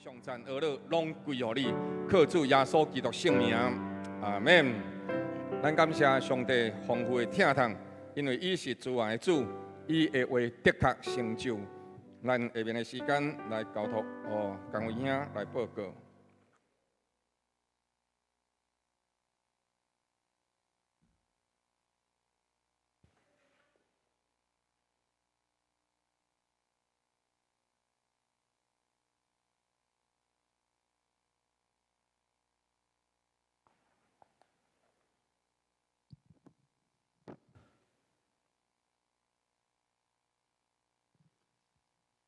上赞而乐，拢归乎你，靠主耶稣基督圣名，阿门。咱感谢上帝丰富的听堂，因为伊是主爱的主，伊的话的确成就。咱下面的时间来交托，江伟兄来报告。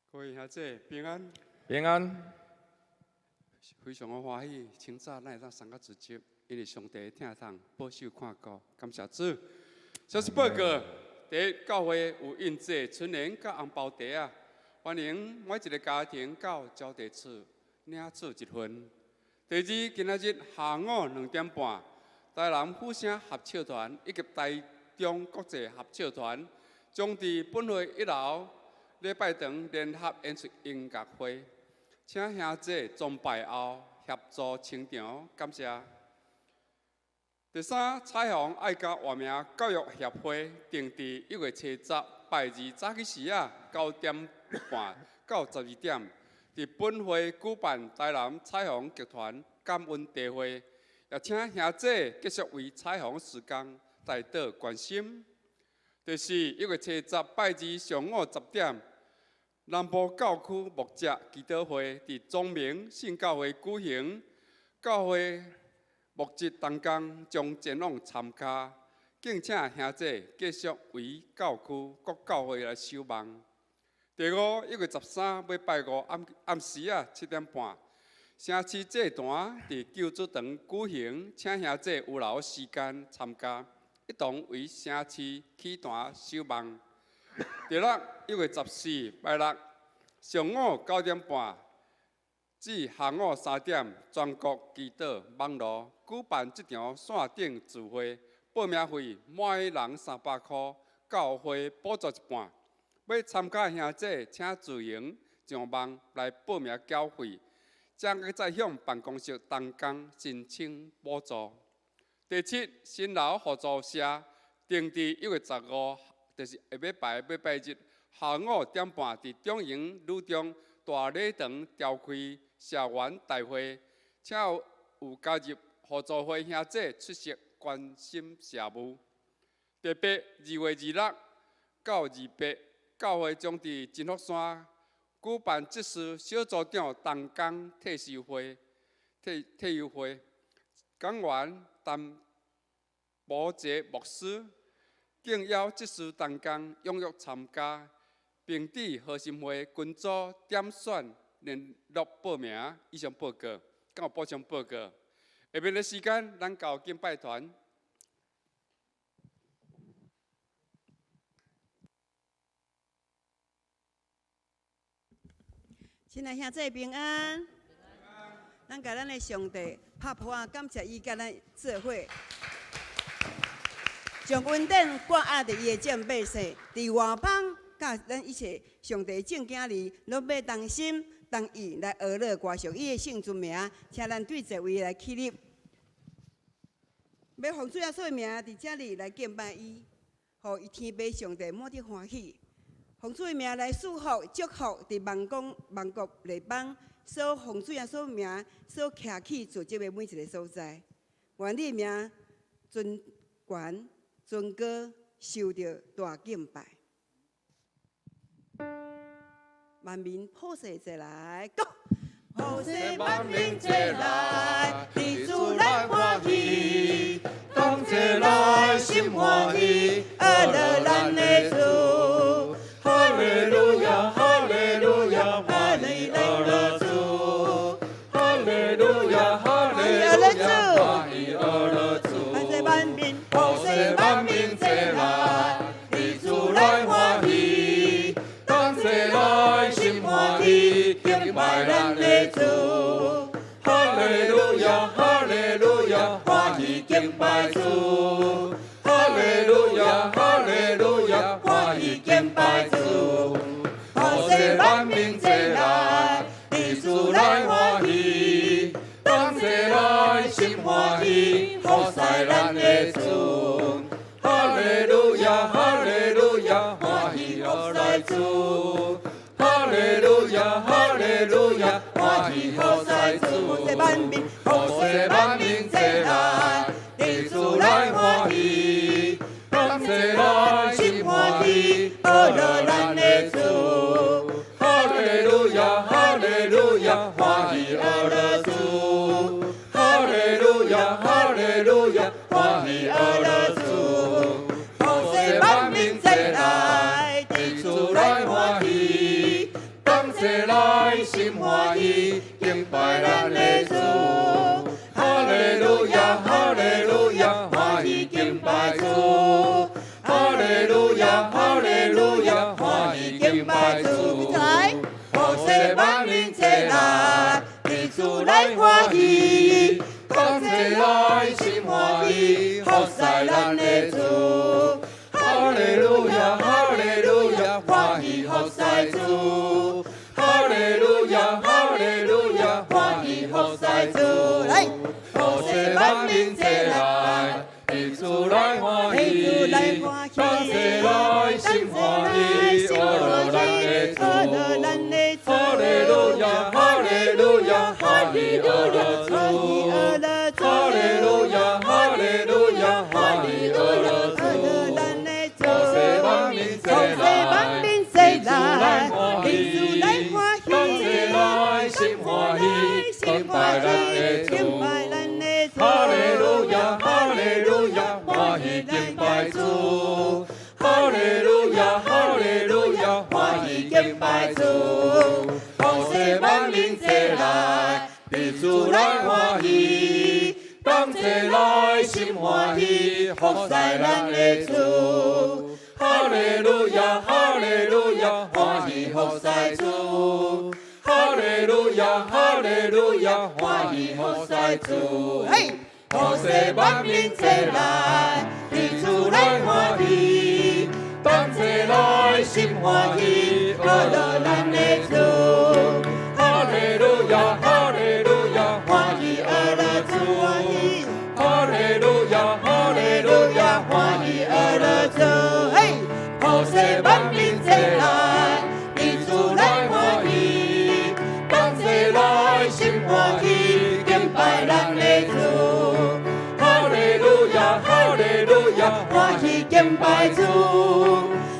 各位兄弟平安，平安，非常的欢喜，清早咱会当参加主集，因为上帝听堂保守看顾，感谢主。小事报告，第一，教会有印制春联甲红包袋啊，欢迎每一个家庭到招待处领取一份。第二，今仔日下午2点半，台南府城合唱团以及台中国际合唱团将伫本会1楼。礼拜堂联合演出音乐会，请兄弟崇拜后协助清场，感谢。第三，彩虹爱家活命教育协会定伫1月7日拜二早起时9点半到12点，伫本会举办台南彩虹剧团感恩大会，也请兄弟继续为彩虹事工带导关心。第四，1月7日拜二上午10点，南部教区牧者祈祷会伫中明信教会举行。教会牧者同工将前往参加，敬请兄弟继续为教区各教会来守望。第五，1月13要拜五暗时7点半，城市祭坛伫救主堂举行，请兄弟有留时间参加。一同为城市起坛守望。第六，1月14拜六上午9点半至下午3点，全国祈祷网络举办这场线顶聚会，报名费每人300块，教会补助一半。要参加的兄弟请自行上网来报名缴费，将再向办公室同工申请补助。第七，新楼合作社定伫1月15，就是下礼拜日下午5点半，伫中营路中大礼堂召开社员大会，请有加入合作会兄弟出席关心社务。第八，2月26到28，教会将伫金福山举办职事小组长同工退休会，讲员陈宝杰牧师敬邀职事同工踊跃参加，并伫核心会群组点选联络报名。以上报告，敢有补充报告？下面的时间，咱交敬拜团。亲爱兄弟平安，咱甲咱的上帝拍鼓啊，感谢伊甲咱做伙，将恩典挂压伫伊的肩背上，伫外邦甲咱一切上帝正经里，拢要同心同意来学乐歌颂伊的圣尊名，请咱对这位来起立，要奉主耶稣的名伫这里来敬拜伊，互伊天父上帝满得欢喜。奉主的名来祝福、祝福伫万国列邦，所奉主耶稣名所徛起组织的每一个所在，愿你的名尊权、尊高受到大敬拜。万民普世坐来，普世万民坐来，地主来欢喜，同齐来心欢喜，阿乐咱的主。哈利路亚，哈利路亚，哈利路主，哈利路亚，哈利路亚，哈利路主。万世万民，普世万民坐来，地主来欢喜，同齐来心欢喜，敬拜咱的主。哈利路亚，哈利路亚，欢喜敬拜主。哈利路亚，哈利路亚，欢喜敬拜主。万民坐来，地主来欢来欢喜，感谢来心欢喜，阿罗咱的主。哈利路亚，哈利路亚，欢喜阿罗主。哈利路亚，哈利路亚，欢喜阿罗主。普世万民齐来，地主来欢喜，感谢来心欢喜，敬拜咱的主。哈利路亚，哈利路亚，欢喜敬拜主。哈利路亚，哈利路亚，欢喜敬拜主。普世万民齐来，地主来欢喜，感谢来心欢喜，服侍咱的主。哈利路亚，哈利路亚，欢喜服侍主。哈利路亚，哈利路亚，欢喜服侍主。来，普世万民齐来，地主来欢喜，感谢来心欢喜，阿罗咱的主。哈利路亚，哈利路亚，欢喜阿罗主。哈利路亚，哈利路亚，欢喜阿罗主。普世万民齐来，地主来欢喜，感谢来心欢喜，敬拜咱的主。哈利路亚，哈利路亚，欢喜敬拜主。哈利路亚，哈利路亚，欢喜敬拜主。普世万民齐来，地主来欢喜，感谢来心欢喜，服侍咱的主。哈利路亚，哈利路亚，欢喜服侍主。哈利路亚，哈利路亚，欢喜服侍主。普世万民齐来，地主来欢喜，感谢来心欢喜，阿罗咱的主。哈利路亚，哈利路亚，欢喜阿罗主。哈利路亚，哈利路亚，欢喜阿罗主。普世万民齐来，地主来欢喜，感谢来心欢喜，敬拜咱的主。哈利路亚，哈利路亚，欢喜敬拜主。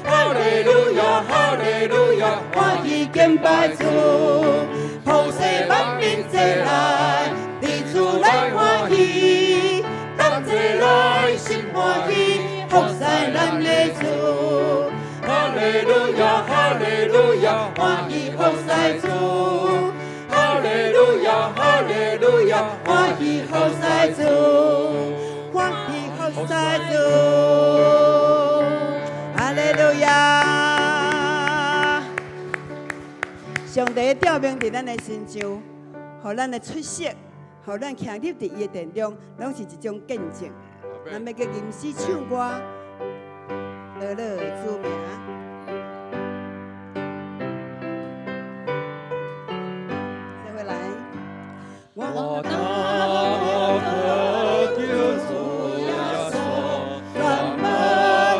哈利路亚，哈利路亚，欢喜敬拜主。普世万民齐来，地主来欢喜，感谢来心欢喜，服侍咱的主。哈利路亚，哈利路亚，欢喜服侍主。哈利路亚，哈利路亚，欢喜服侍主。欢喜服侍主。哈利路亚。上帝照明伫咱的心上，互咱的出色，互咱徛立伫伊的殿中，拢是一种见证。咱要叫吟诗唱歌，乐乐的主名。再回来，我的歌叫主耶稣，干嘛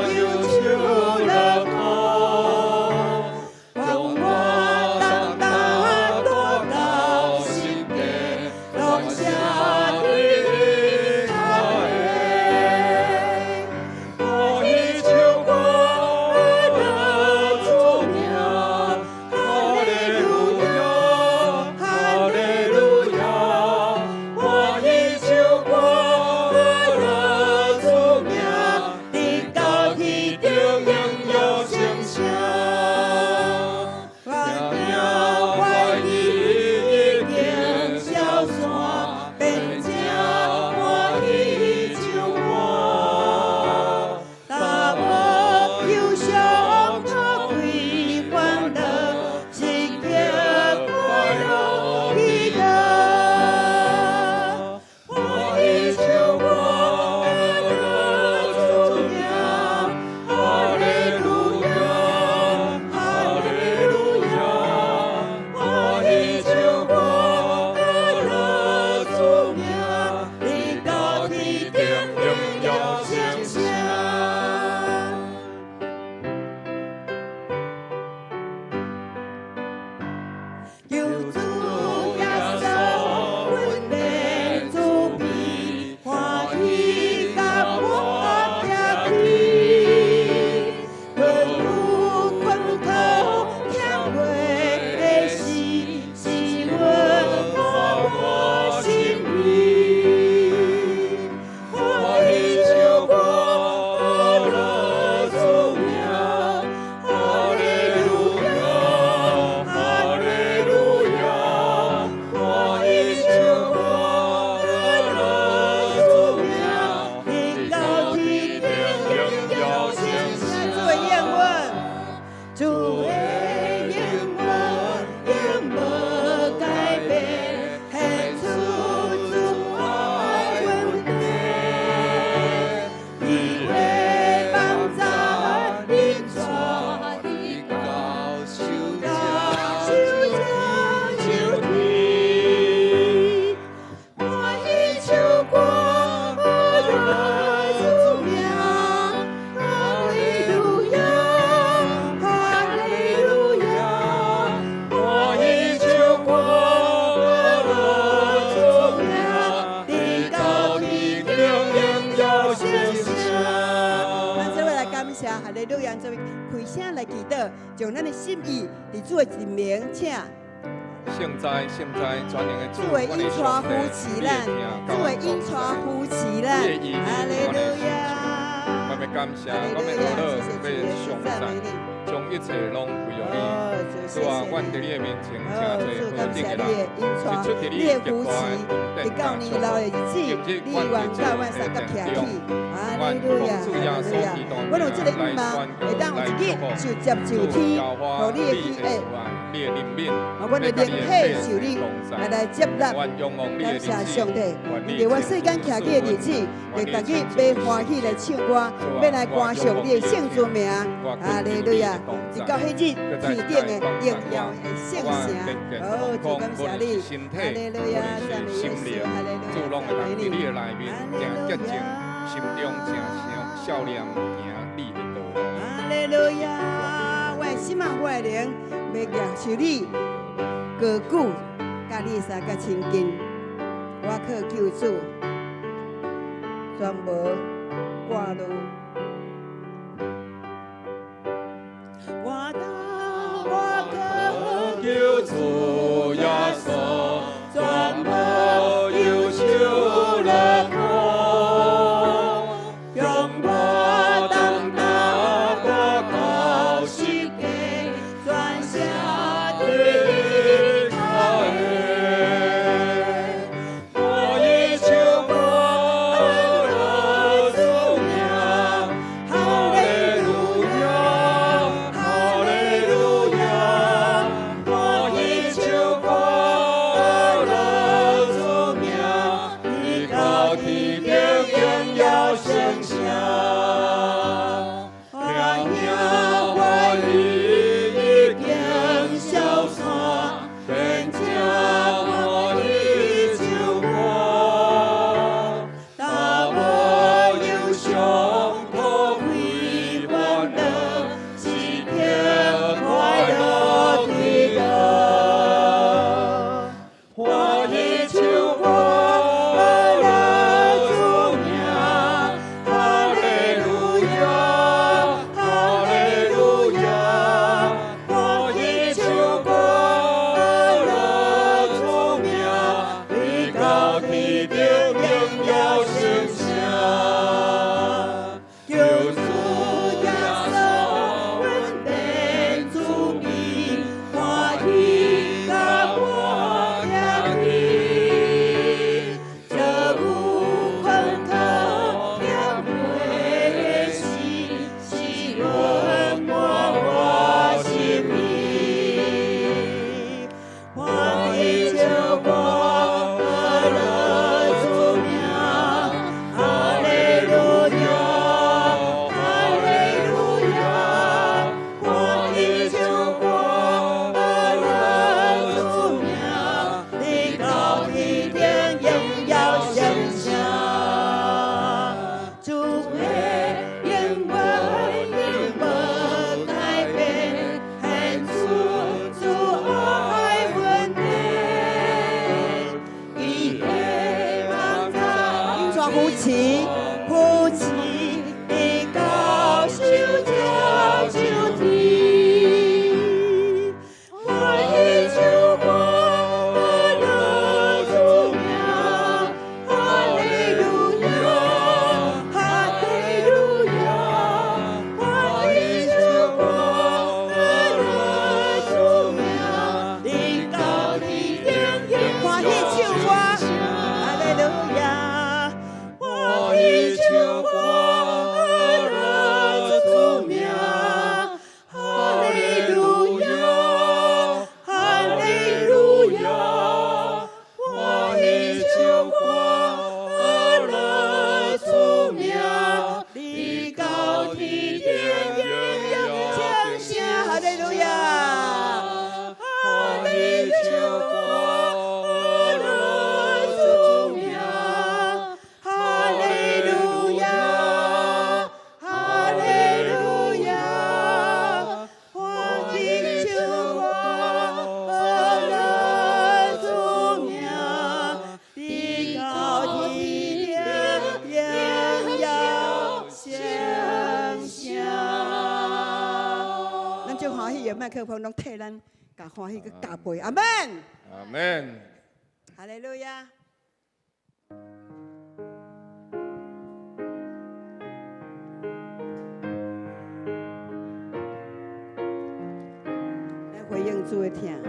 要求了我？让我单单落到心底，放下的爱。我已求过了主名，哈利路亚，哈利路亚，亚，哈利路亚！做开声来祈祷，将咱的心意伫主的人名请。现在全能的主，主的因带扶持咱，主的因带扶持咱，哈利路亚！我们感谢，我们乐乐要上赞，将一切拢归于你。主啊，阮伫你的面前，真侪好顶的人，是出伫你结果的你到年老的日子，你愿到阮三角徛起，哈利路亚，哈利路亚！阮有这个愿望，会当有一日就接受天，互你的喜爱。阮的灵体受你来接纳，感谢上帝。因为我世间徛起的日子，会逐日要欢喜来唱歌，要来歌颂你的圣主名。哈利路亚！直到迄日，天顶的荣耀的圣城，主感谢你。哈利路亚！赞美耶稣！哈利路亚！主拢会当伫你的内面，正洁净，心中正少年行你的道路。哈利路亚！我的心啊，我的灵。要接受你歌曲，甲你三个亲近，我靠救主，全无挂路。我靠救主耶稣，全无忧愁来苦，向我当大我靠世界。转下地开，我已求过的主名，欢喜的麦克风拢替咱甲欢喜去加倍，阿门。阿门。哈利路亚。来回应主的听。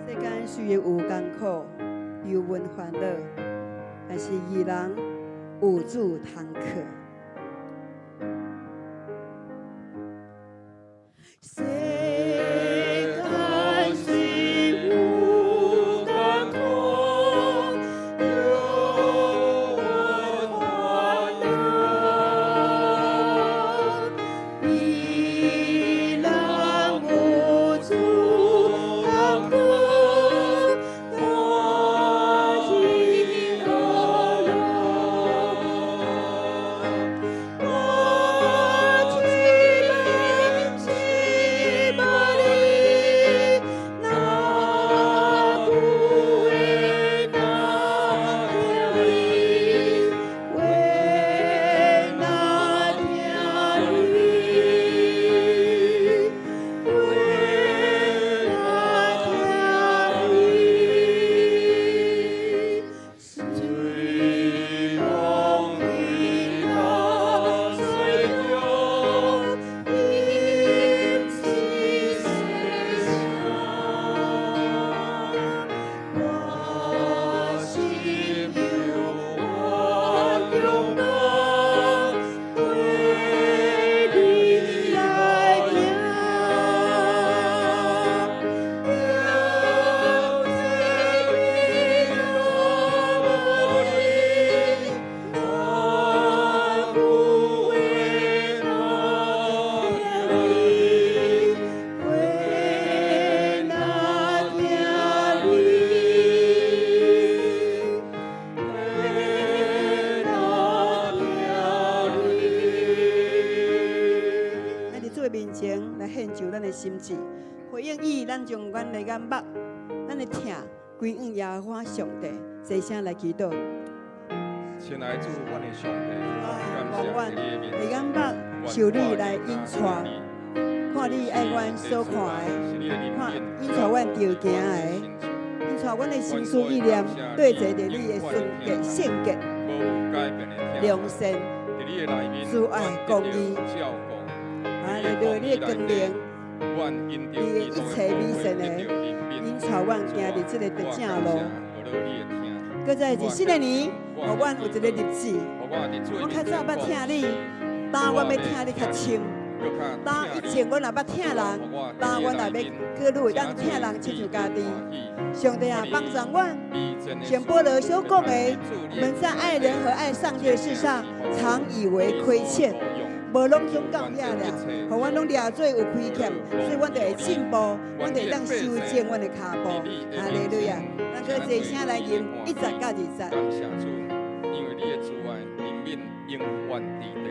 世间虽然有艰苦，忧闷烦恼，但是义人有主通靠。世间虽有艰苦，忧闷烦恼，义人有主通靠。面前来献上咱的心志，回应伊，咱将阮的眼目、咱的疼归于耶和华上帝，齐声来祈祷。亲爱的主，阮的上帝，感谢你的眼目受你来引带，看你爱阮所看的，看引带阮着行的，引带阮的心思意念对齐着你的纯洁、圣洁、良善、慈爱、公义。啊！来到你的光明，你的一切美善的引带阮行入这个的正路。搁在一新的年，互阮有一个日子，我较早捌听你，当我要听你较清，当以前我若捌听人，当我若要搁愈会当听人亲像家己。上帝啊，帮助我，像保罗所讲的，我们在爱人和爱上帝的事上，常以为亏欠。无拢总到遐俩，互阮拢抓做有亏欠，所以阮就会进步，阮就会当修正阮的脚步。哈利路亚！咱搁一声来吟1节到20节。感谢主，因为你的慈爱怜悯永远伫地。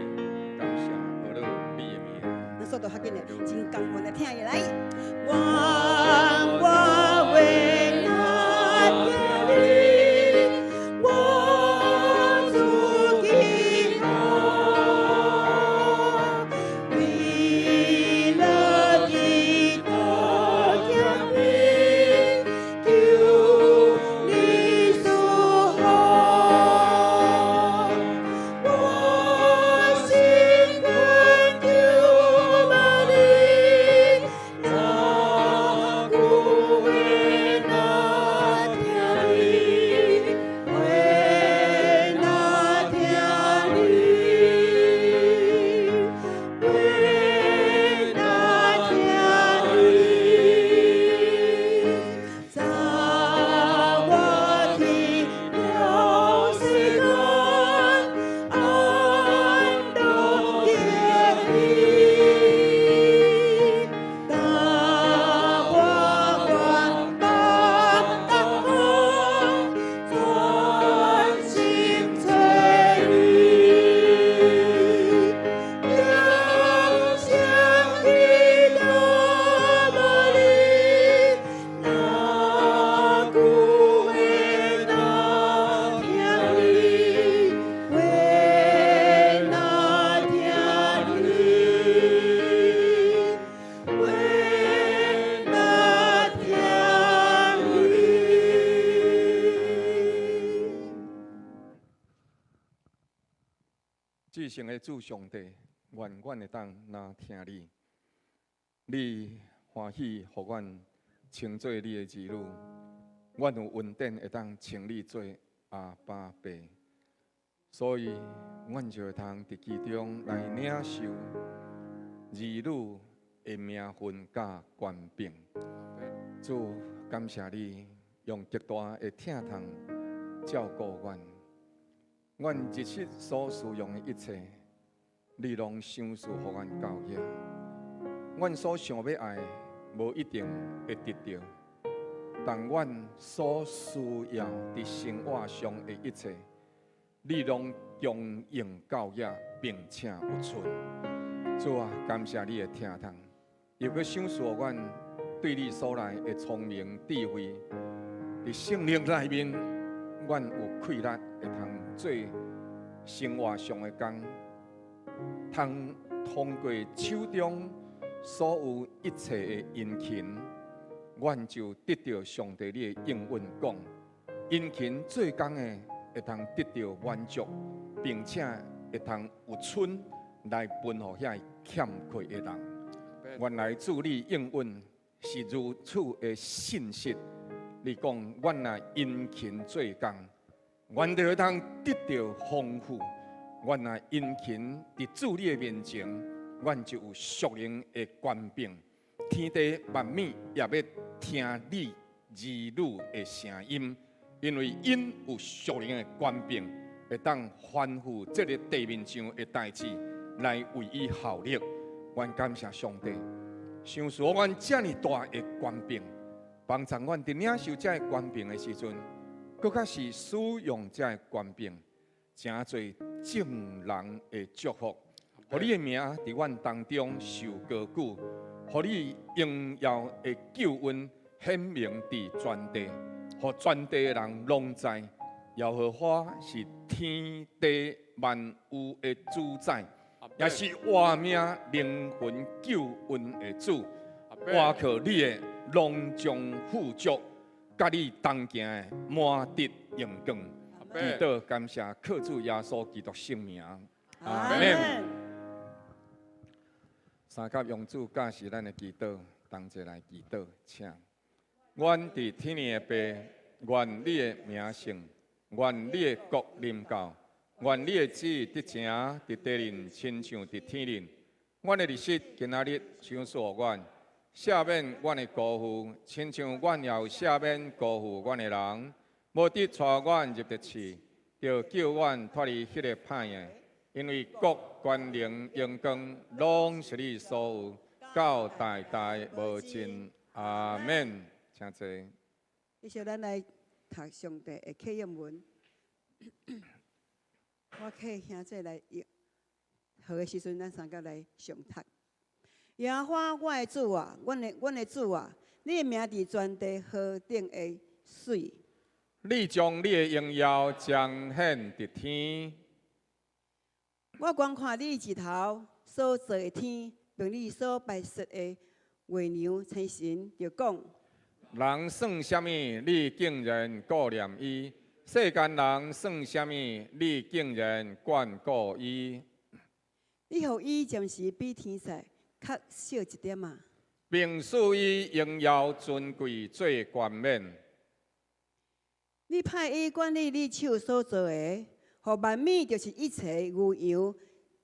感谢我了你的名。咱速度较紧嘞，真甘愿来听伊来。我为那天你，我主基督。至圣的主上帝，愿阮会当若听你，你欢喜，互阮称作你的儿女，阮有恩典会当称你做阿爸爸，所以阮就会通伫其中来领受儿女的名分甲权柄。主，感谢你用极大的疼痛照顾阮。阮日时所使用的一切，你拢赏赐互阮到遐。阮所想要爱，无一定会得到，但阮所需要伫生活上的一切，你拢供应到遐，并且有存。主啊，感谢你的疼痛，又搁赏赐阮对你所来的聪明智慧，伫圣灵内面，阮有气力会通做生活上的工，通过手中所有一切的殷勤，阮就得到上帝你的应允讲，殷勤做工的会通得到满足，并且会通有春来分予遐欠缺的人。原来主你应允是如此的信实，你讲阮若殷勤做工。阮就会通得到丰富，阮若殷勤伫主你的面前，阮就有属灵的权柄。天地万物也要听你儿女的声音，因为因有属灵的权柄，会当吩咐这个地面上的代志来为伊效力。阮感谢上帝，赏赐阮遮尔大的权柄，帮助阮伫领受这权柄的时阵。更较是使用这权柄，真侪正人的祝福，互你的名伫阮当中受高举，互你荣耀的救恩显明伫全地，互全地的人拢知，耶和华是天地万有的主宰，也是活命灵魂救恩的主。我靠你的隆重富足。甲你同行的满得荣光，祈祷感谢靠主耶稣基督圣名，阿门。三甲用主教是咱的祈祷，同齐来祈祷，请。愿伫天的爸，愿你的名圣，愿你的国临到，愿你的旨意得成，伫地人亲像伫天人。阮的日子今仔日赏赐阮，赦免阮的辜负，亲像阮也有赦免辜负阮的人。无得带阮入地市，就叫阮脱离迄个歹的。因为国、权能、荣光，拢是你所有，到代代无尽。阿免。请坐。继续，咱来读上帝的启应文。我客兄弟来学的时阵，咱三个来上读。耶和华我的主啊，阮的主啊，你的名伫全地河顶的水。你将你的荣耀彰显伫天。我观看你日头所造的天，并你所摆设的月亮星辰，就讲：人算什么？你竟然顾念伊；世间人算什么？你竟然眷顾伊。你予伊暂时比天使较小一点啊，并使伊荣耀尊贵最冠冕。你派伊管理你手所做的。互万米就是一切牛羊、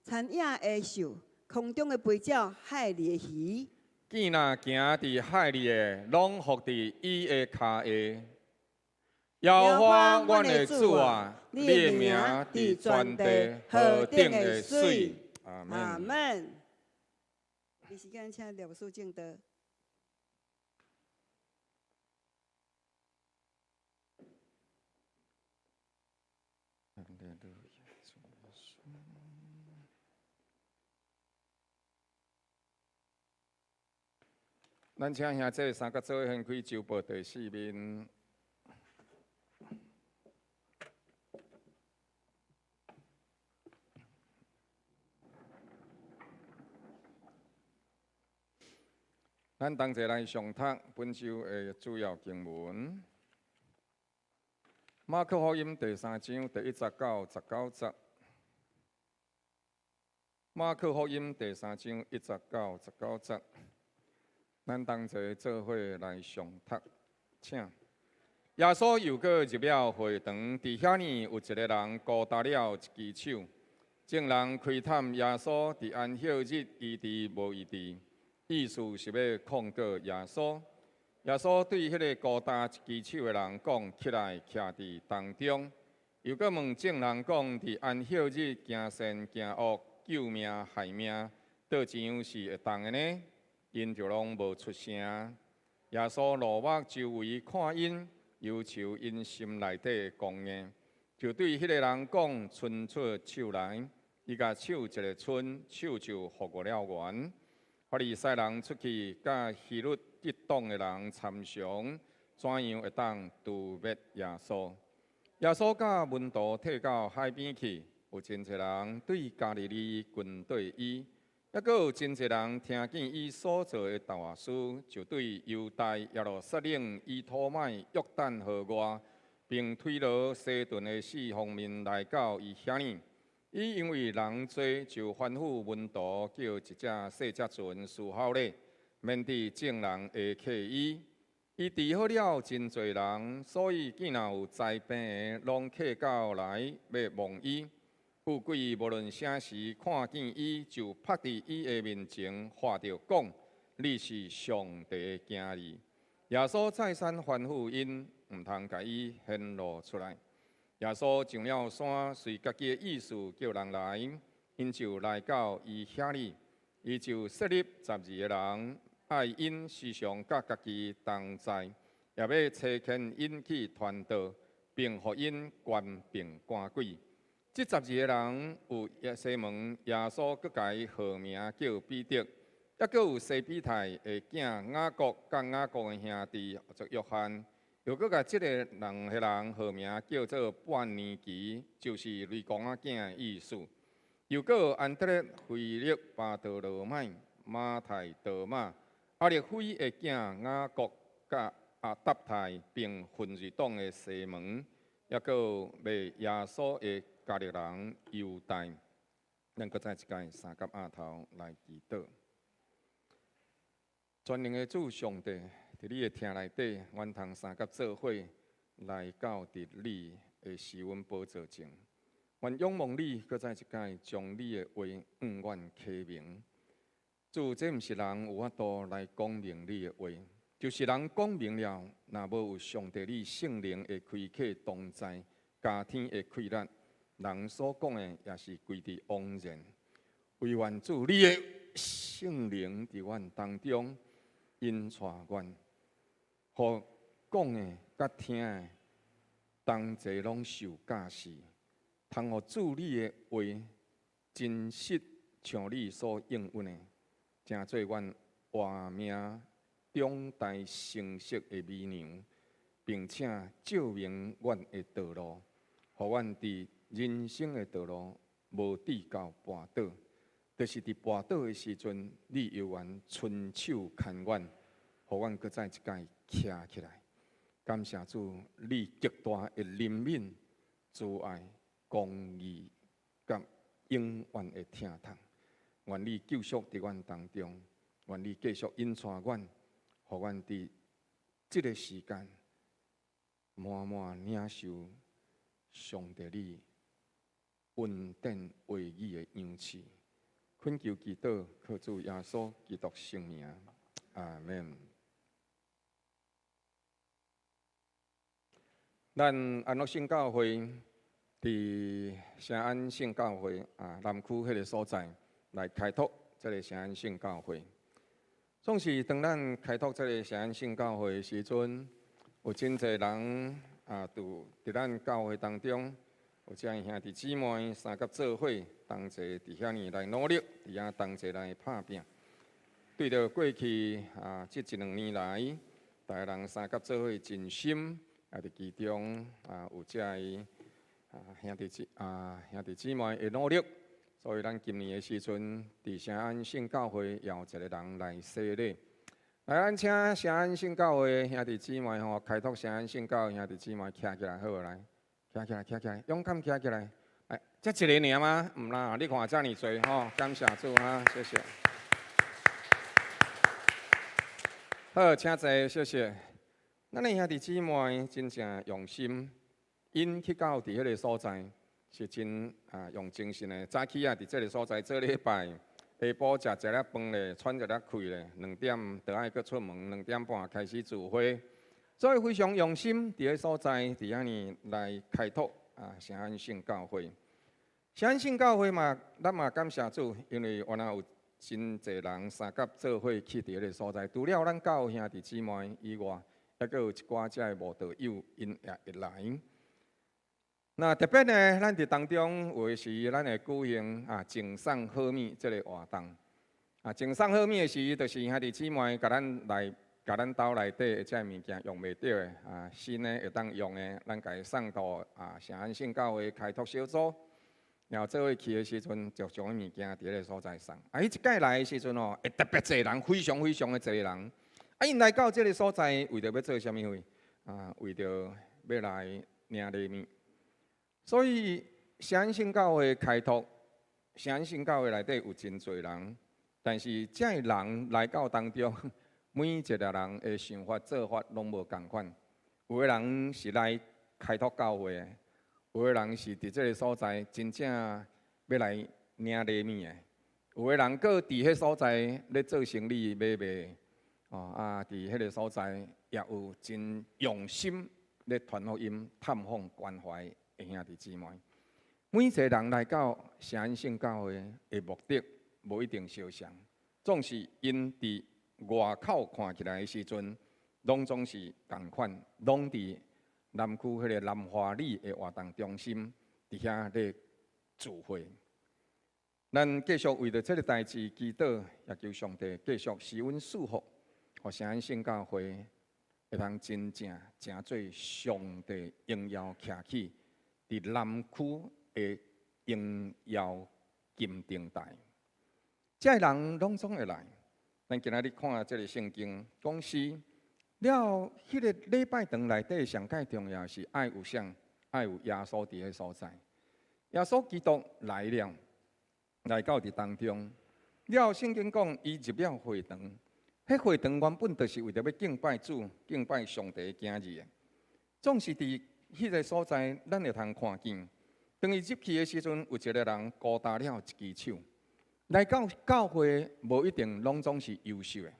田野的兽、空中的飞鸟、海里的鱼。见若行伫海里的，拢伏伫伊的骹下。耶和华，阮的主啊，你的名伫全地河顶的水。阿门。第时间请廖书正道。咱请兄弟三个做献开周报第4面。咱同齐来上读本周的主要经文。马可福音第3章第1节到19节。马可福音第3章1节到19节。咱同齐做伙来上读，请。耶稣又过入了会堂，伫遐呢有一个人孤搭了一只手，众人窥探耶稣伫安息日医治无医治，意思是要控告耶稣。耶稣对迄个孤搭一只手的人讲：“起来，徛伫当中。”又搁问众人讲：“伫安息日行善行恶，救命害命，倒一样是会当的呢？”因就拢无出声。耶稣路目周围看因，忧愁因心内底公硬，就对迄个人讲：“伸出手来。”伊甲手一个伸，手就复活了原。法利赛人出去，甲希律结党的人参详，怎样会当堵灭耶稣？耶稣甲门徒退到海边去，有真侪人对加利利群对伊。抑阁有真侪人听见伊所做的大话事，就对犹大、耶路撒冷、以土麦、约旦河外，并推罗、西顿的4方面来到伊遐呢。伊因为人多，就吩咐门徒叫一只细只船伺候咧，免伫众人下客伊。伊治好了真侪人，所以见若有灾病的，拢客到来要望伊。富贵无论啥时看见伊，就趴伫伊的面前，话着讲：“你是上帝的囝儿。”耶稣再三吩咐因，毋通甲伊显露出来。耶稣上了山，随家己的意思叫人来，因就来到伊遐里。伊就设立12个人，爱因时常甲家己同在，也要差遣因去传道，并互因权柄赶鬼。这12个人有西门，耶稣搁甲伊号名叫彼得，抑搁有西比太的囝雅各，甲雅各的兄弟做约翰，又搁甲这个2个人号名叫做半年期，就是雷公仔囝的意思。又搁有安德烈、腓力、巴多罗买、马太、多马、阿力菲的囝雅各，甲阿达太，并混瑞党的西门，抑搁有卖耶稣的加利人犹大。咱搁再一届三甲亚头来祈祷。全能的主上帝，伫你的厅内底，愿通三甲做伙来到伫你的施恩宝座前。愿仰望你，搁再一届将你的话永远启明。主，这毋是人有法度来讲明你的话，就是人讲明了，若无有上帝你圣灵的开启同在，加天的开力，人所讲的也是归伫枉然。唯愿主你的圣灵伫阮当中引带阮，互讲的甲听的，同齐拢受教示，通互主你的话真实像你所应允的，成做阮活命中代成熟的美娘，并且照明阮的道路，互阮伫人生的道路无跌到绊倒。就是伫跋倒的时阵，你犹原伸手牵阮，互阮搁再一届徛起来。感谢主，你极大的怜悯、慈爱、公义，甲永远的疼痛。愿你救赎伫阮当中，愿你继续引带阮，互阮伫这个时间满满领受上帝你恩典话语的养赐。恳求祈祷，靠主耶稣基督圣名，阿门。咱安乐圣教会伫圣安圣教会南区迄个所在来开拓这个圣安圣教会。总是当咱开拓这个圣安圣教会的时阵，有真侪人伫咱教会当中。有遮兄弟姊妹三甲做伙，同齐伫遐尼来努力，伫遐同齐来拍拼。对着过去这1-2年来，大家人三甲做伙尽心，也伫其中有遮兄弟姊妹的努力，所以咱今年的时阵，伫圣安圣教会邀一个人来洗礼。来，咱请圣安圣教会兄弟姊妹开拓圣安圣教会兄弟姊妹徛起来好无来？徛起来，勇敢徛起来！哎，才一个尔吗？唔啦，你看遮尔多吼，感谢主哈，谢谢。好，请坐，谢谢。咱的兄弟姊妹真正用心，因去到伫迄个所在是真用精神的。早起伫这个所在做礼拜，下晡食了饭咧，喘一了气咧，2点就爱搁出门，2点半开始聚会。所以非常用心，伫个所在，伫遐尼来开拓圣安圣教会。圣安圣教会嘛，咱嘛感谢主，因为原来有真侪人三甲做伙去伫个所在。除了咱教兄弟姊妹以外，还佫有一寡遮的慕道友，因也会来。那特别呢，咱伫当中有时咱会举行赠送好米这个活动。赠送好米的时，就是兄弟姊妹甲咱来。甲咱兜内底的遮物件用袂着的新的会当用的，咱家送到圣安圣教会开拓小组，然后做伙去的时阵，就将物件伫迄个所在送。伊一届来的时阵哦，会特别侪人，非常非常的侪人。因来到这个所在，为着要做啥物会？为着要来领礼物。所以圣安圣教会开拓，圣安圣教会内底有真侪人，但是遮个人来到当中。每一个人的想法、做法拢无共款。有的人是来开拓教会的，有的人是伫这个所在真正要来领礼物的，有的人搁伫迄所在咧做生意买卖，伫迄个所在也有真用心咧传福音、探访关怀的兄弟姊妹。每一个人来到圣安圣教会的目的，无一定相像，总是因伫外口看起来的时阵，拢总是同款，拢伫南区迄个南华里的活动中心，伫遐咧聚会。咱继续为着这个代志祈祷，也求上帝继续施恩赐福，互圣安圣教会会通真正成做上帝荣耀徛起伫南区的荣耀金灯台。这些人拢总会来。咱今仔日看这个圣经，讲是了，迄个礼拜堂内底上介重要是爱有啥？爱有耶稣伫个所在。耶稣基督来了，来到伫当中。了，圣经讲，伊入了会堂。迄会堂原本就是为着要敬拜主、敬拜上帝的今日的。总是伫迄个所在，咱会通看见，当伊入去的时阵，有一个人高搭了一支手。来到教会，无一定拢总是优秀的。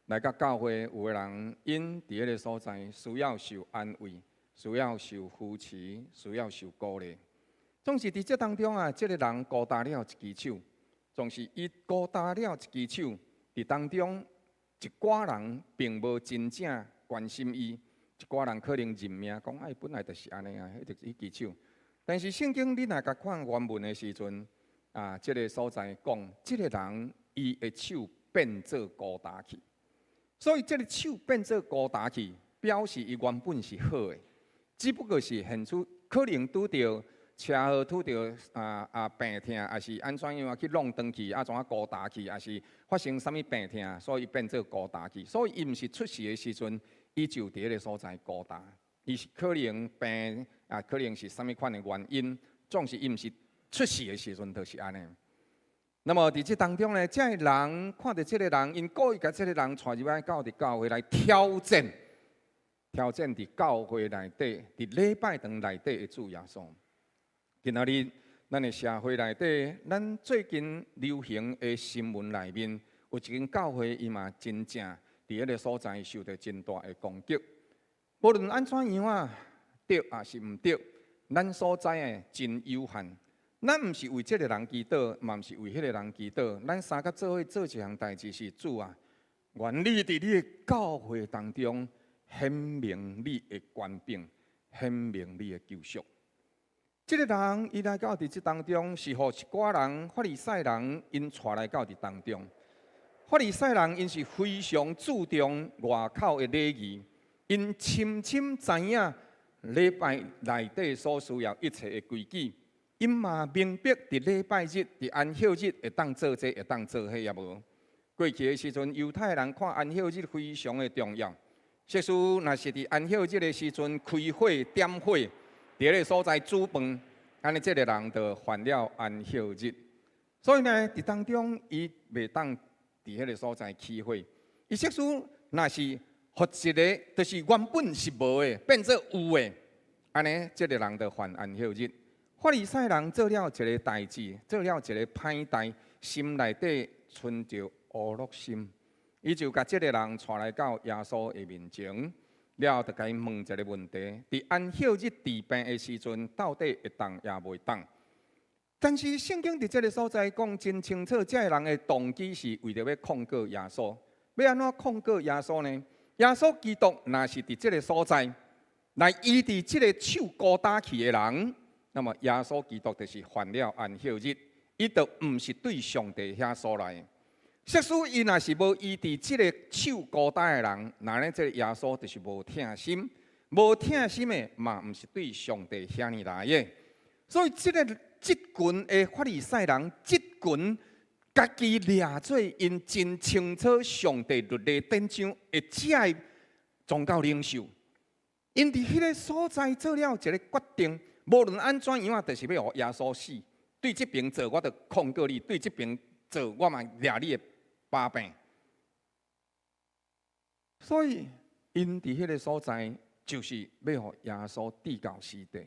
来到教会，有的人因伫迄个所在需要受安慰，需要受扶持，需要受鼓励。总是伫这当中啊，这个人高搭了一支手，总是伊高搭了一支手，伫当中一寡人并无真正关心伊，一寡人可能认命讲，哎，本来就是安尼啊，迄就是伊支手。但是圣经你若甲看原文的时阵，啊，这个所在讲，这个人伊的手变做高搭去，所以这个手变做高搭去，表示伊原本是好的，只不过是现出可能拄着车祸拄着病痛，还是安怎样啊去弄断去，啊怎啊高搭去，还是发生啥物病痛，所以变做高搭去。所以伊毋是出事的时阵，伊就伫个所在高搭，伊是可能病啊，可能是啥物款的原因，总是伊毋是。出事的时阵就是安尼。那么伫这当中呢，这个人看到这个人，因故意甲这个人带入来到教会来挑战伫教会内底，伫礼拜堂内底的主耶稣。今仔日咱的社会内底，咱最近流行的新闻内面，有一间教会伊嘛真正伫迄个所在受到真大的攻击。无论安怎样啊，对也是毋对，咱所知的真有限。咱毋是为这个人祈祷，嘛毋是为迄个人祈祷。咱三个做伙做一项代志是主啊，愿你伫你的教会当中显明你的权柄，显明你的救赎。这个人伊来到伫这当中，是互一寡人法利赛人因带来到伫当中。法利赛人因是非常注重外口的礼仪，因深深知影礼拜内底所需要一切的规矩。因嘛明白伫礼拜日、伫安息日会当做这，会当做迄也无。过去的时阵，犹太人看安息日非常的重要。即使若是伫安息日的时阵开火、点火，伫迄个所在煮饭，安尼这个人就犯了安息日。所以呢，伫当中伊袂当伫迄个所在起火。伊即使若是互一个，就是原本是无的，变做有的，安尼这个人就犯安息日。法利赛人做了一个代志，做了一个歹代，心内底存着恶乐心，伊就甲这个人带来到耶稣的面前，了后就甲伊问一个问题：伫安息日治病的时阵，到底会当也袂当？但是圣经伫这个所在讲真清楚，这个人的动机是为着要控告耶稣。要安怎控告耶稣呢？耶稣基督若是伫这个所在来医治这个手高搭去的人。那么耶稣基督就是犯了安息日，伊就毋是对上帝遐所来。即使伊若是无医治即个手高搭的人，那呢，这个耶稣就是无疼心，无疼心的嘛，毋是对上帝遐尼来的。所以即群的法利赛人，即群家己掠做因真清楚上帝律例典章的这宗教领袖，因伫迄个所在做了一个决定。无论安怎样啊，就是要互耶稣死。对这边做，我就控告你；对这边做，我嘛掠你的把柄。所以，因伫迄个所在，就是要互耶稣递到死地。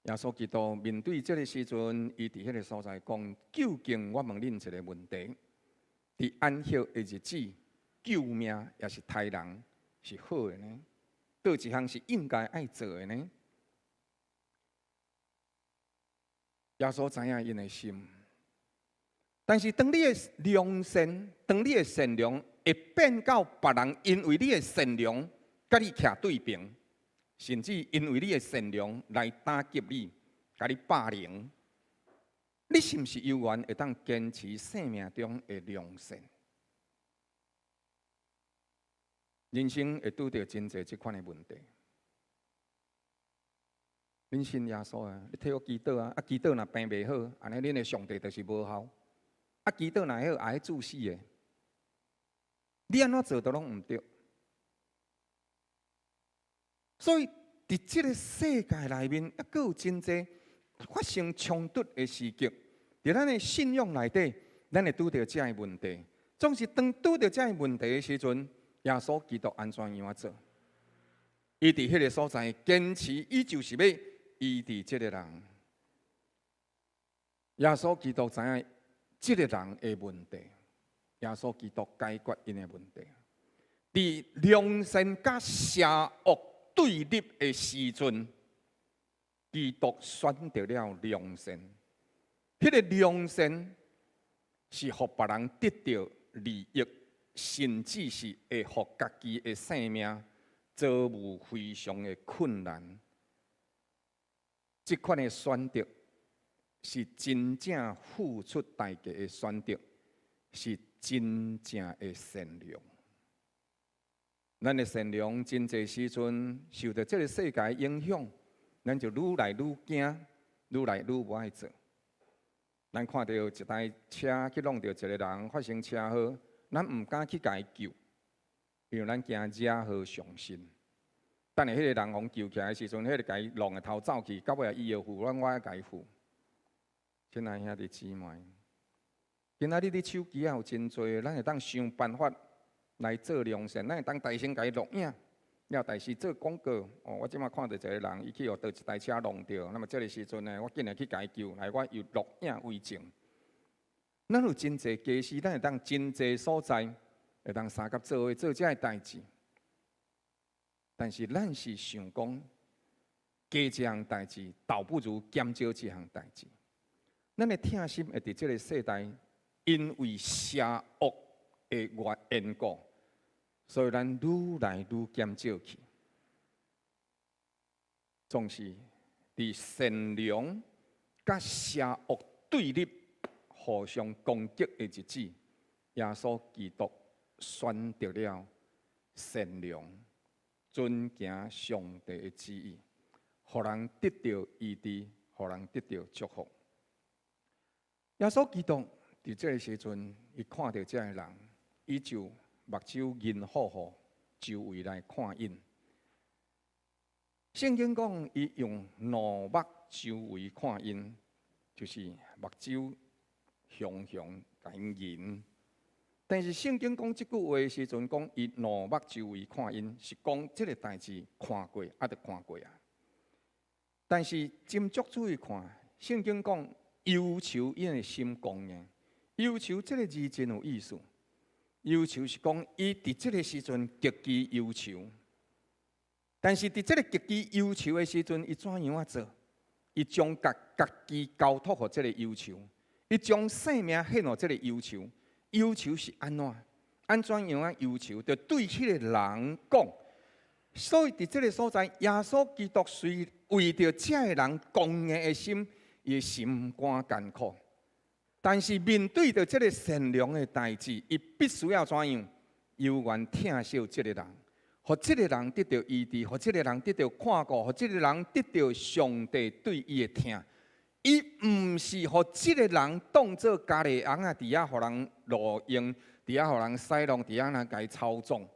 耶稣基督面对这个时阵，伊伫迄个所在讲：究竟我问恁一个问题：伫安息的日子，救命也是杀人是好的呢？倒一项是应该爱做的呢？耶稣知影因的心，但是当你的良善，当你的善良会变到别人因为你的善良，甲你徛对平，甚至因为你的善良来打击你，甲你霸凌，你是毋是犹原会当坚持生命中的良善？人生会拄到真侪即款的问题。恁信耶稣啊？你替我祈祷啊！祈祷若病袂好，安尼恁的上帝就是无效。祈祷若好，也爱注死的。你安怎做都拢毋对。所以伫即个世界内面，还佫有真侪发生冲突的时局。伫咱的信仰内底，咱会拄到这样的问题。总是当拄到这样的问题的时阵，耶稣基督安怎样做？伊伫迄个所在坚持，伊就是要医治这个人，耶稣基督知影这个人的问题，耶稣基督解决因的问题。伫良善甲邪恶对立的时阵，基督选择了良善。迄个良善是互别人得到利益，甚至是会互家己的性命遭遇非常的困难。这款的选择是真正付出代价的选择，是真正的善良。咱的善良真侪时阵受到这个世界影响，咱就愈来愈惊，愈来愈无爱做。咱看到一台车去弄到一个人发生车祸，咱唔敢去甲伊救，因为咱惊惹祸上身。等下迄个人互救起来的时阵，迄个甲伊弄个头走去，到尾啊伊要负，我要甲伊负。亲爱兄弟姊妹，今仔日你手机也有真多，咱会当想办法来做良善，咱会当大声甲伊录影，了大时做广告。哦，我即摆看到一个人，伊去互倒一台车弄着，那么这个时阵呢，我紧来去甲伊救，来我又录影为证。咱有真侪假使，咱会当真侪所在，会当三甲做伙做这个代志。但是咱是想讲，加一项代志，倒不如减少一项代志。咱的痛心会伫这个世代，因为邪恶的缘故，所以咱愈来愈减少去。总是伫善良甲邪恶对立、互相攻击的日子，耶稣基督选择了善良，遵行上帝的旨意，互人得到医治，互人得到祝福。耶稣基督伫这个时阵，伊看到这个人，伊就目睭银虎虎，周围来看因。圣经讲，伊用怒目周围看因，就是目睭熊熊甲因银。但是圣经讲即句话的时阵，讲伊怒目周围看因，是讲即个代志看过，就看过啊。但是斟酌注意看，圣经讲。忧愁因的心公硬，忧愁这个字真有意思。忧愁是讲伊伫这个时阵极其忧愁，但是伫这个极其忧愁的时阵，伊怎样啊做？伊将家己交托互这个忧愁，伊将性命献互这个忧愁。忧愁是安怎？安怎样啊忧愁？就对迄个人讲。所以伫这个所在，耶稣基督虽为着这个人公硬的心。伊心肝艰苦，但是面对着这个善良的代志，伊必须要怎样？犹原疼惜这个人，互这个人得到医治，互这个人得到看顾，互这个人得到上帝对伊的疼。伊毋是互这个人当作家己翁啊，伫遐互人路用，伫遐互人使弄，伫遐甲伊操纵。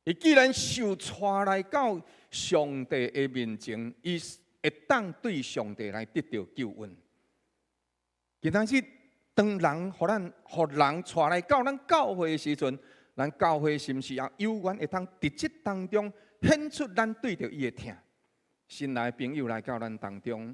伊既然受带来到上帝的面前，伊会当对上帝来得到救恩。今仔日，当人互人带来到咱教会的时阵，咱教会是毋是也有缘会当伫这当中显出咱对着伊的疼？新来的朋友来到咱当中，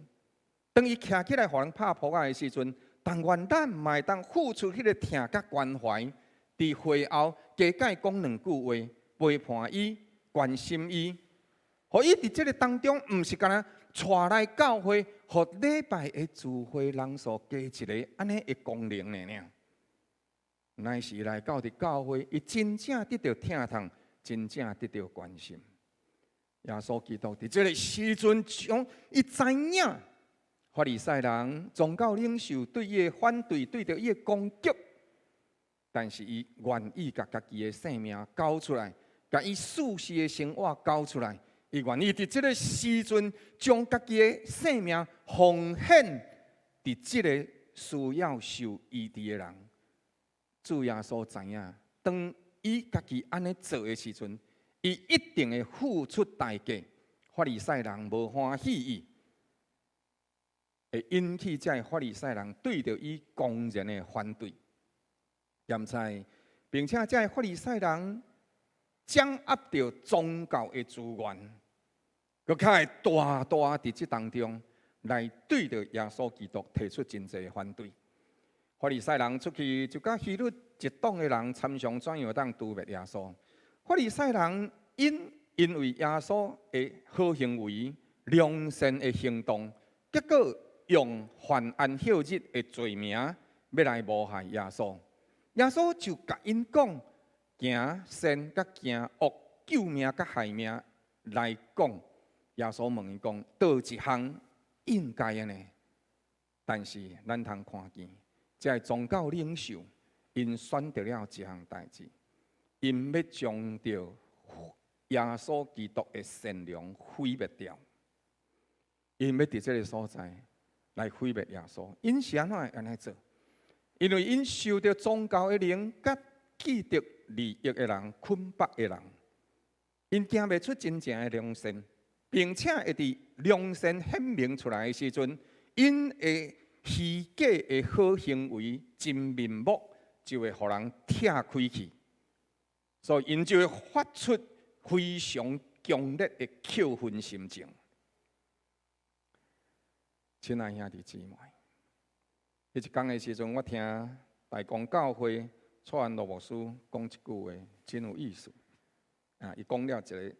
当伊徛起来互人拍扑仔的时阵，但愿咱嘛会当付出迄个疼甲关怀，伫会后加解讲两句话，陪伴伊，关心伊，互伊伫这个当中，毋是干那。带来教会，互礼拜的聚会人数加一个安尼的功能呢？乃是来到伫教会，伊真正得到疼痛，真正得到关心。耶稣基督伫这个时阵，将伊知影，法利赛人、宗教领袖对伊的反对，对着伊的攻击，但是伊愿意甲家己的性命交出来，甲伊世世的生活交出来。伊愿意伫这个时阵，将家己的性命奉献伫这个需要受医治的人。主耶稣知影，当伊家己安尼做的时阵，伊一定会付出代价。法利赛人无欢喜伊，会引起这法利赛人对着伊公然的反对。现在，并且这法利赛人掌握着宗教的资源。佮较会大伫即当中来对着耶稣基督提出真侪反对。法利赛人出去就甲希律一党的人参详，怎样当污蔑耶稣？法利赛人因为耶稣的好行为、良善的行动，结果用犯安息日的罪名要来谋害耶稣。耶稣就甲因讲：行善甲行恶，救命甲害命来讲。耶稣问伊讲：倒一项应该的呢？但是咱通看见，这宗教领袖因选择了一项代志，因要将着耶稣基督的善良毁灭掉。因要伫这个所在来毁灭耶稣，因是安怎会安尼做？因为因受到宗教的灵甲既得利益的人捆绑的人，因行袂出真正的良善，并且会伫良善显明出来的时阵，因的虚假的好行为真面目就会互人拆开去，所以因就会发出非常强烈的扣分心情。亲爱兄弟姊妹，迄一天的时阵，我听大公教会蔡安罗牧师讲一句话，真有意思。伊讲了一个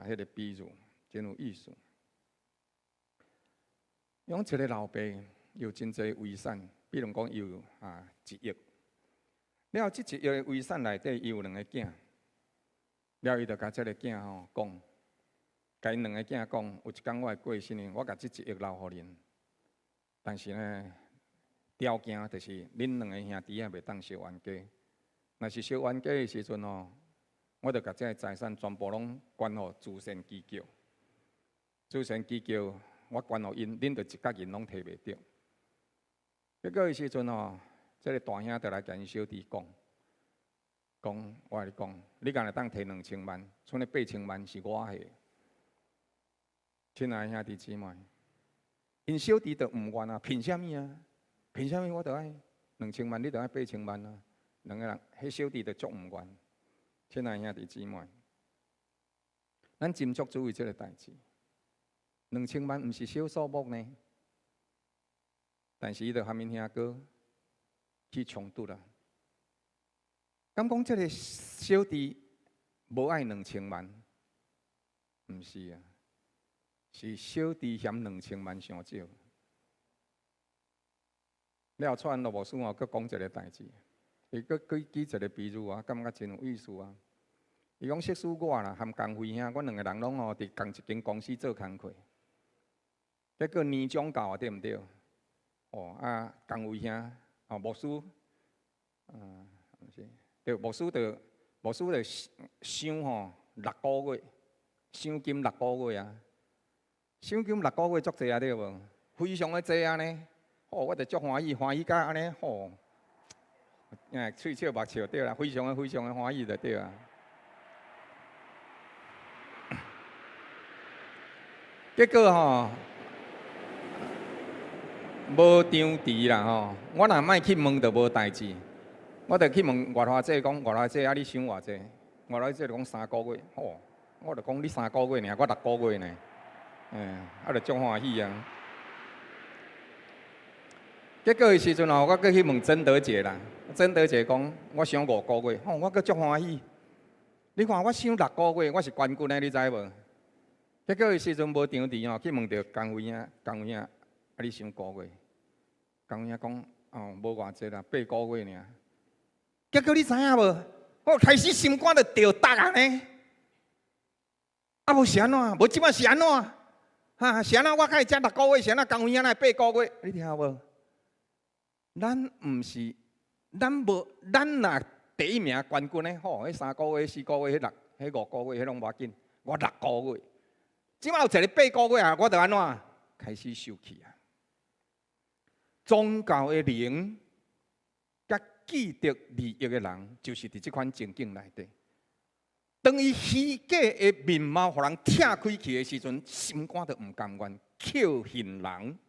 迄个比喻，真有意思。用一个老爸有真侪遗产，比如讲有1亿，了这1亿的遗产内底，伊有2个囝，了伊就甲这个囝讲，甲因2个囝讲，有一天我会过身呢，我甲这1亿留互恁。但是呢，条件就是恁2个兄弟袂当烧冤家。若是烧冤家的时阵我就甲这个财产全部拢捐互慈善机构。慈善机构我捐互因，恁就一角银拢摕袂到。结果的时阵这个大兄就来甲因小弟讲，我甲你讲，你敢会当摕2000万，剩的8千万是我的。亲爱的兄弟姊妹。因小弟就唔愿凭什么啊？凭什么我就爱2000万，你就爱8千万啊？2个人，迄小弟就足唔愿。亲爱兄弟姊妹，咱斟酌注意这个代志。2000万唔是小数目呢，但是伊就和因兄哥去冲突啦。敢讲这个小弟无爱2000万？唔是啊。是小弟嫌2000万伤少。了后，蔡安罗牧师佫讲一个代志，伊佫举一个比喻感觉真有意思啊。伊讲，设使我啦含工费兄，阮2个人拢伫同一间公司做工课，结果年终到对毋对？工费兄牧师，对牧师就想6个月，赏金6个月啊。赏金6个月足济啊，对无？非常的济啊呢。我就足欢喜甲安尼喙笑目笑对啦，非常的欢喜就对啊。结果无张持啦我若莫去问就无代志，我就去问外花姐讲，外花姐你想偌济？外花姐就讲3个月，我就讲你3个月尔，我6个月呢。就足欢喜啊！结果的时阵我搁去问曾德姐啦，曾德姐讲我想5个月，我搁足欢喜。你看我想6个月，我是冠军的，你知无？结果的时阵无张持去问着工位啊，你想5个月？工位讲无偌济啦，8个月尔。结果你知影无？我开始心肝就掉答啊呢！无是安怎？无即摆是安怎？是安怎？我开始食6个月，是安怎？工会哪会8个月？你听无？咱毋是，咱若第1名冠军的，迄3个月、4个月、迄5个月，迄拢无要紧。我6个月，即摆有一个8个月我就安怎？开始生气啊！宗教的灵，甲既得利益的人，就是伫即款情境内底。当伊虚假的面貌，互人拆开去的时阵，心肝就唔甘愿，扣恨人。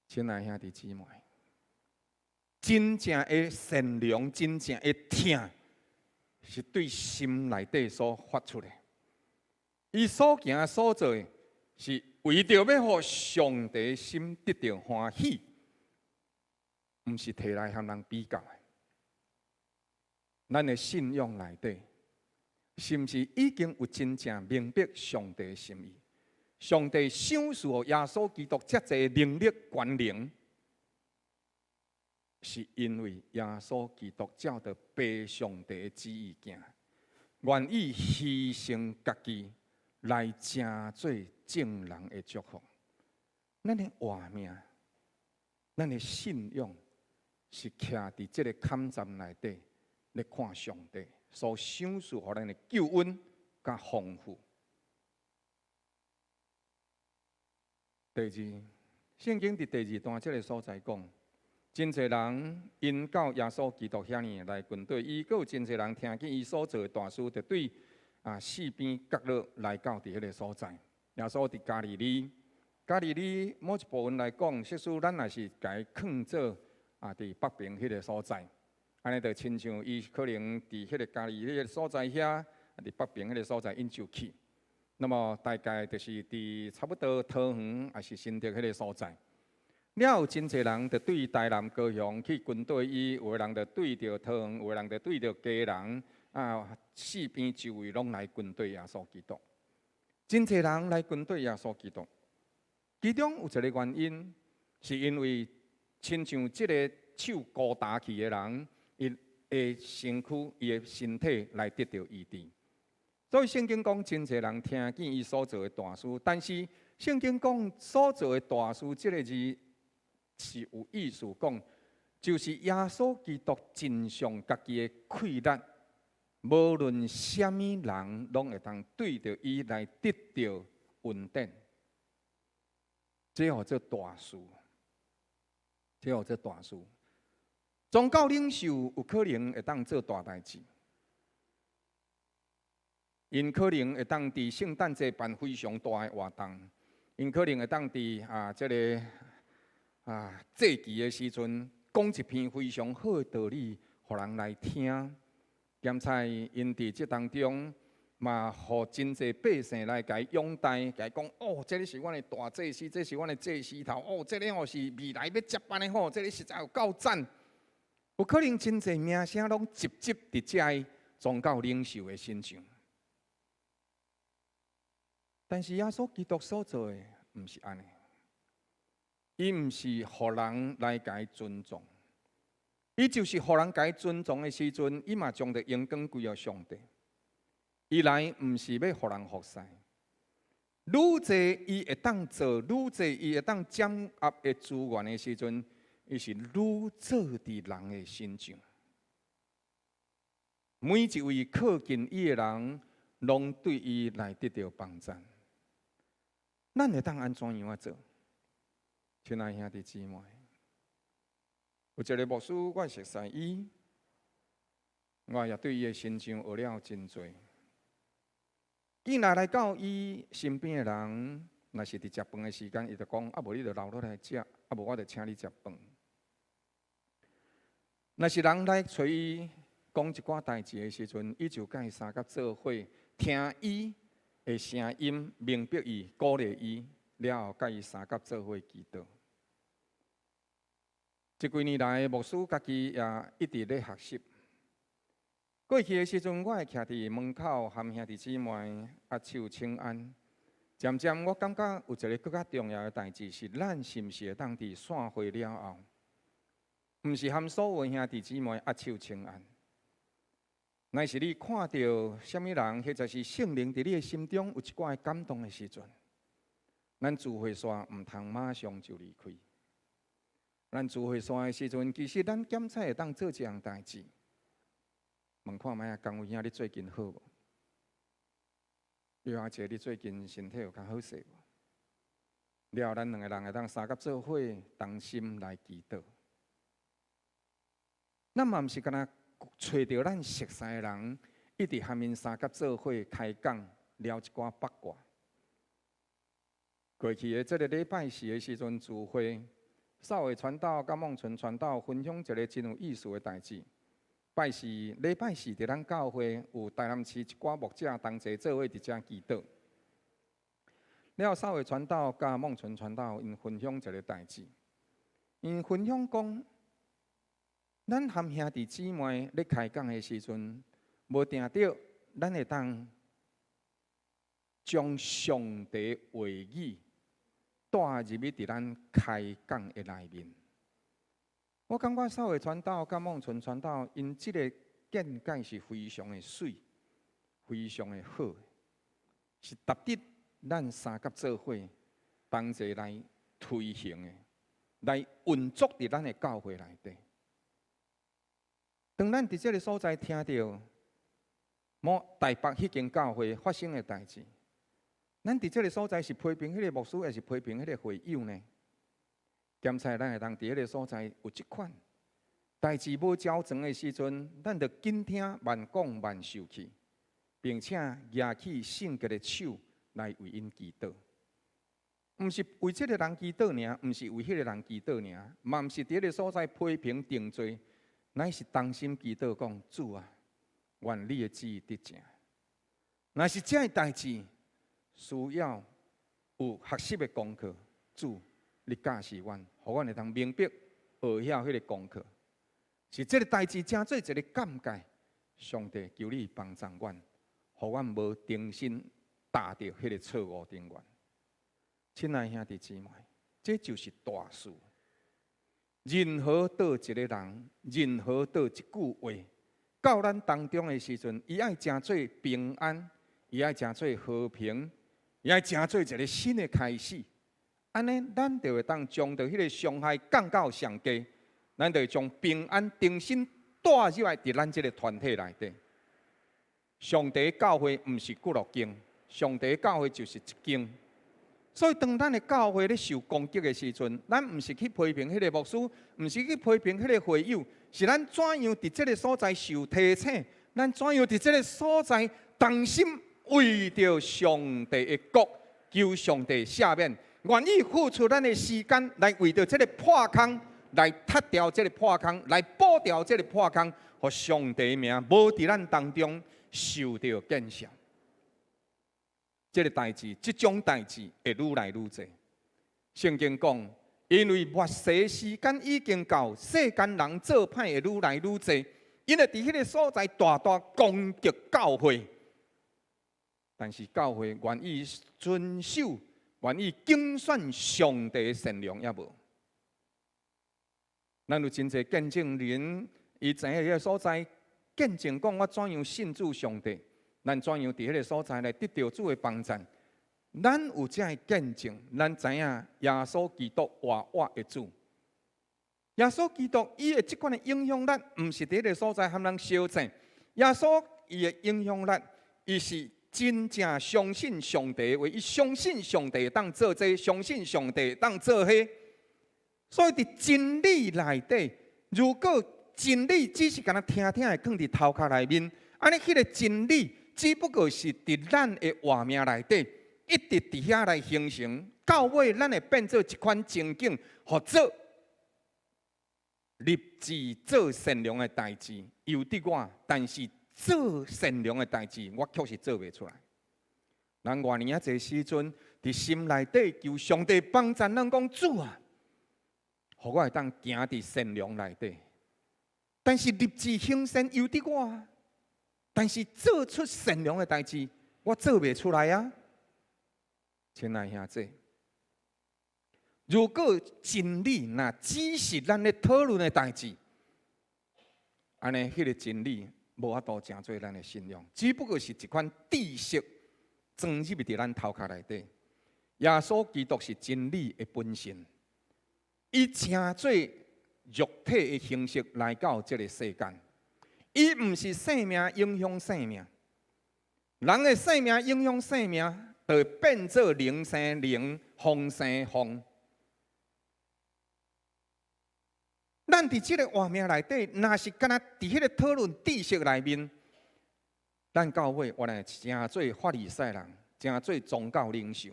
亲爱兄弟姊妹，真正的善良，真正的疼，是对心内底所发出的。伊所行所做，是为着要互上帝心得到欢喜，毋是摕来和人比较的。咱的信仰内底，是毋是已经有真正明白上帝的心意？上帝赏赐予耶稣基督遮济能力权能，是因为耶稣基督照着父上帝的旨意行，愿意牺牲家己来成做众人的祝福。咱的活命，咱的信仰，是徛伫这个坎站内底，来看上帝所赏赐予咱的救恩甲丰富。第二，圣经伫第2段这个所在讲，真侪人因到耶稣基督遐尼来军队，伊阁有真侪人听见伊所做的大事，就对四边角落来到伫迄个所在。耶稣伫加利利，某一部分来讲，即使咱也是该囥做伫北边迄个所在，安尼就亲像伊可能伫迄个加利利个所在遐，伫北边迄个所在因就去。那么大概就是伫差不多桃园还是新竹迄个所在，了有真侪人就对台南高雄去军队，有的人就对着桃园，有的人就对着家人四边周围拢来军队耶稣基督。真侪人来军队耶稣基督，其中有一个原因，是因为亲像即个手高打去的人，伊的身躯、伊的身体来得到医治。所以圣经讲，真侪人听见伊所做的大事，但是圣经讲所做的大事，这个字是有意思讲，就是耶稣基督真相家己的气力，无论什么人，拢会当对着伊来得到稳定。这号做大事，这号做大事。宗教领袖有可能会当做大代志。因可能会当伫圣诞节办非常大的活动，因可能会当伫这个祭旗的时阵，讲一篇非常好的道理，互人来听。兼且因伫这当中，嘛，互真侪百姓来甲伊拥戴，甲伊讲哦，这个是阮的大祭司，这是阮的祭司头，哦，这个是未来要接班的吼，这个实在有够赞。有可能真侪名声拢直接伫遮宗教领袖的身上。但是耶稣基督所做的，毋是安尼。伊毋是互人来甲伊尊重，伊就是互人甲伊尊重的时阵，伊嘛将着荣光归予上帝。伊来毋是要互人服侍，愈侪伊会当做，愈侪伊会当掌握的资源的时阵，伊是愈做伫人的身上。每一位靠近伊的人，拢对伊来得到帮助。咱会当安怎样做？亲爱兄弟姊妹，有一个牧师，我熟悉伊，我也对伊的身上学了真多。既然来到伊身边的人，若是伫食饭的时间，伊就讲：无你就留落来食，无我就请你食饭。若是人来找伊讲一寡代志的时阵，伊就甲伊三甲做伙，听伊的声音，明白伊，鼓励伊，了后甲伊三甲做伙祈祷。这几年来，牧师家己也一直咧学习。过去的时阵，我会徛伫门口，和兄弟姊妹握手请安。渐渐，我感觉有一个更加重要的代志，是咱是毋是会当伫散会了后，毋是和所有兄弟姊妹握手请安。若是你看到什么人，或者是圣灵伫你的心中有一寡的感动的时阵，咱聚会线毋通马上就离开。咱聚会线的时阵，其实咱检测会当做一项代志。问看卖啊，江伟兄，你最近好无？刘阿姐，你最近身体有较好势无？了后，咱两个人会当三甲做伙，同心来祈祷。咱嘛毋是干那找到咱熟悉的人，一直和因三甲做伙开讲，聊一寡八卦。过去的这个礼拜四的时阵，聚会少伟传道、甲孟纯传道分享一个真有意思的代志。礼拜四伫咱教会有台南市一寡牧者同齐做伙伫遮祈祷。了稍微传道甲孟存传道因分享一个代志，因分享讲，咱含兄弟姊妹咧开讲的时阵，无定着咱会当将上帝话语带入去伫咱开讲的内面。我感觉稍微传道甲孟存传道因即个见解是非常的水，非常的好，是值得咱三甲做伙同齐来推行的，来运作伫咱的教会内底。当咱伫这个所在听到某台北迄间教会发生的代志，咱伫这个所在是批评迄个牧师，还是批评迄个会友呢？检查咱会当伫迄个所在有即款代志无交成的时阵，咱着紧听慢讲慢受去，并且举起圣洁的手来为因祈祷。毋是为这个人祈祷尔，毋是为迄个人祈祷尔，嘛毋是伫迄个所在批评定罪，乃是当心祈祷讲主啊，愿你的旨意得成。若是这代志需要有学习的功课，主。你教示阮，互阮会当明白、学晓迄个功课，是这个代志真做一个鉴戒。上帝求你帮助阮，互阮无重新踏着迄个错误顶缘。亲爱兄弟姊妹，这就是大事。任何倒一个人，任何倒一句话，到咱当中的时阵，伊爱成做平安，伊爱成做和平，伊爱成做一个新的开始。安尼，咱就会当将到迄个伤害降到上低，咱就会将平安重新带入来伫咱这个团体内底。上帝教会毋是几落间，上帝教会就是一间。所以，当咱的教会咧受攻击的时阵，咱毋是去批评迄个牧师，毋是去批评迄个会友，是咱怎样伫这个所在受提醒，咱怎样伫这个所在同心为着上帝的国，求上帝赦免。愿意付出咱的时间来为着这个破空，来踢掉这个破空，来补掉这个破空，互上帝的名无伫咱当中受到见效。这个代志，这种代志会愈来愈多。圣经讲，因为末世时间已经到，世间人做歹会愈来愈多，因为伫迄个所在大大攻击教会，但是教会愿意遵守。愿意竞选上帝的善良也无，咱有真侪见证人，伊知影迄个所在，见证讲我怎样信主上帝，咱怎样伫迄个所在来得到主的帮助。咱有这样见证，咱知影耶稣基督活活的主。耶稣基督伊的即款的影响力，毋是伫迄个所在和人相争。耶稣伊的影响力，伊是。真正相信上帝的话，伊相信上帝当做这，相信上帝当做迄。所以伫真理内底，如果真理只是敢若听听的放伫头壳内面，安尼迄个真理只不过是伫咱的活命内底，一直伫遐来形成，到尾咱会变做一款情景，或者立志做善良的代志，由得我，但是。做善良的代志，我确实做袂出来。咱偌年啊，这时阵伫心内底求上帝帮助，咱讲主啊，互我会当行伫善良内底。但是立志行善由得我，但是做出善良的代志，我做袂出来啊。亲爱兄弟，如果真理那只是咱咧讨论的代志，安尼迄个真理。无法度成做咱的信仰，只不过是一款知识装入伫咱头壳内底。耶稣基督是真理的本身，伊成做肉体的形式来到这个世间。伊毋是生命影响生命，人的生命影响生命，就会变做灵生灵，风生风。咱伫即个活命内底，若是敢若伫迄个讨论知识内面，咱教会原来诚做法利赛人，诚做宗教领袖。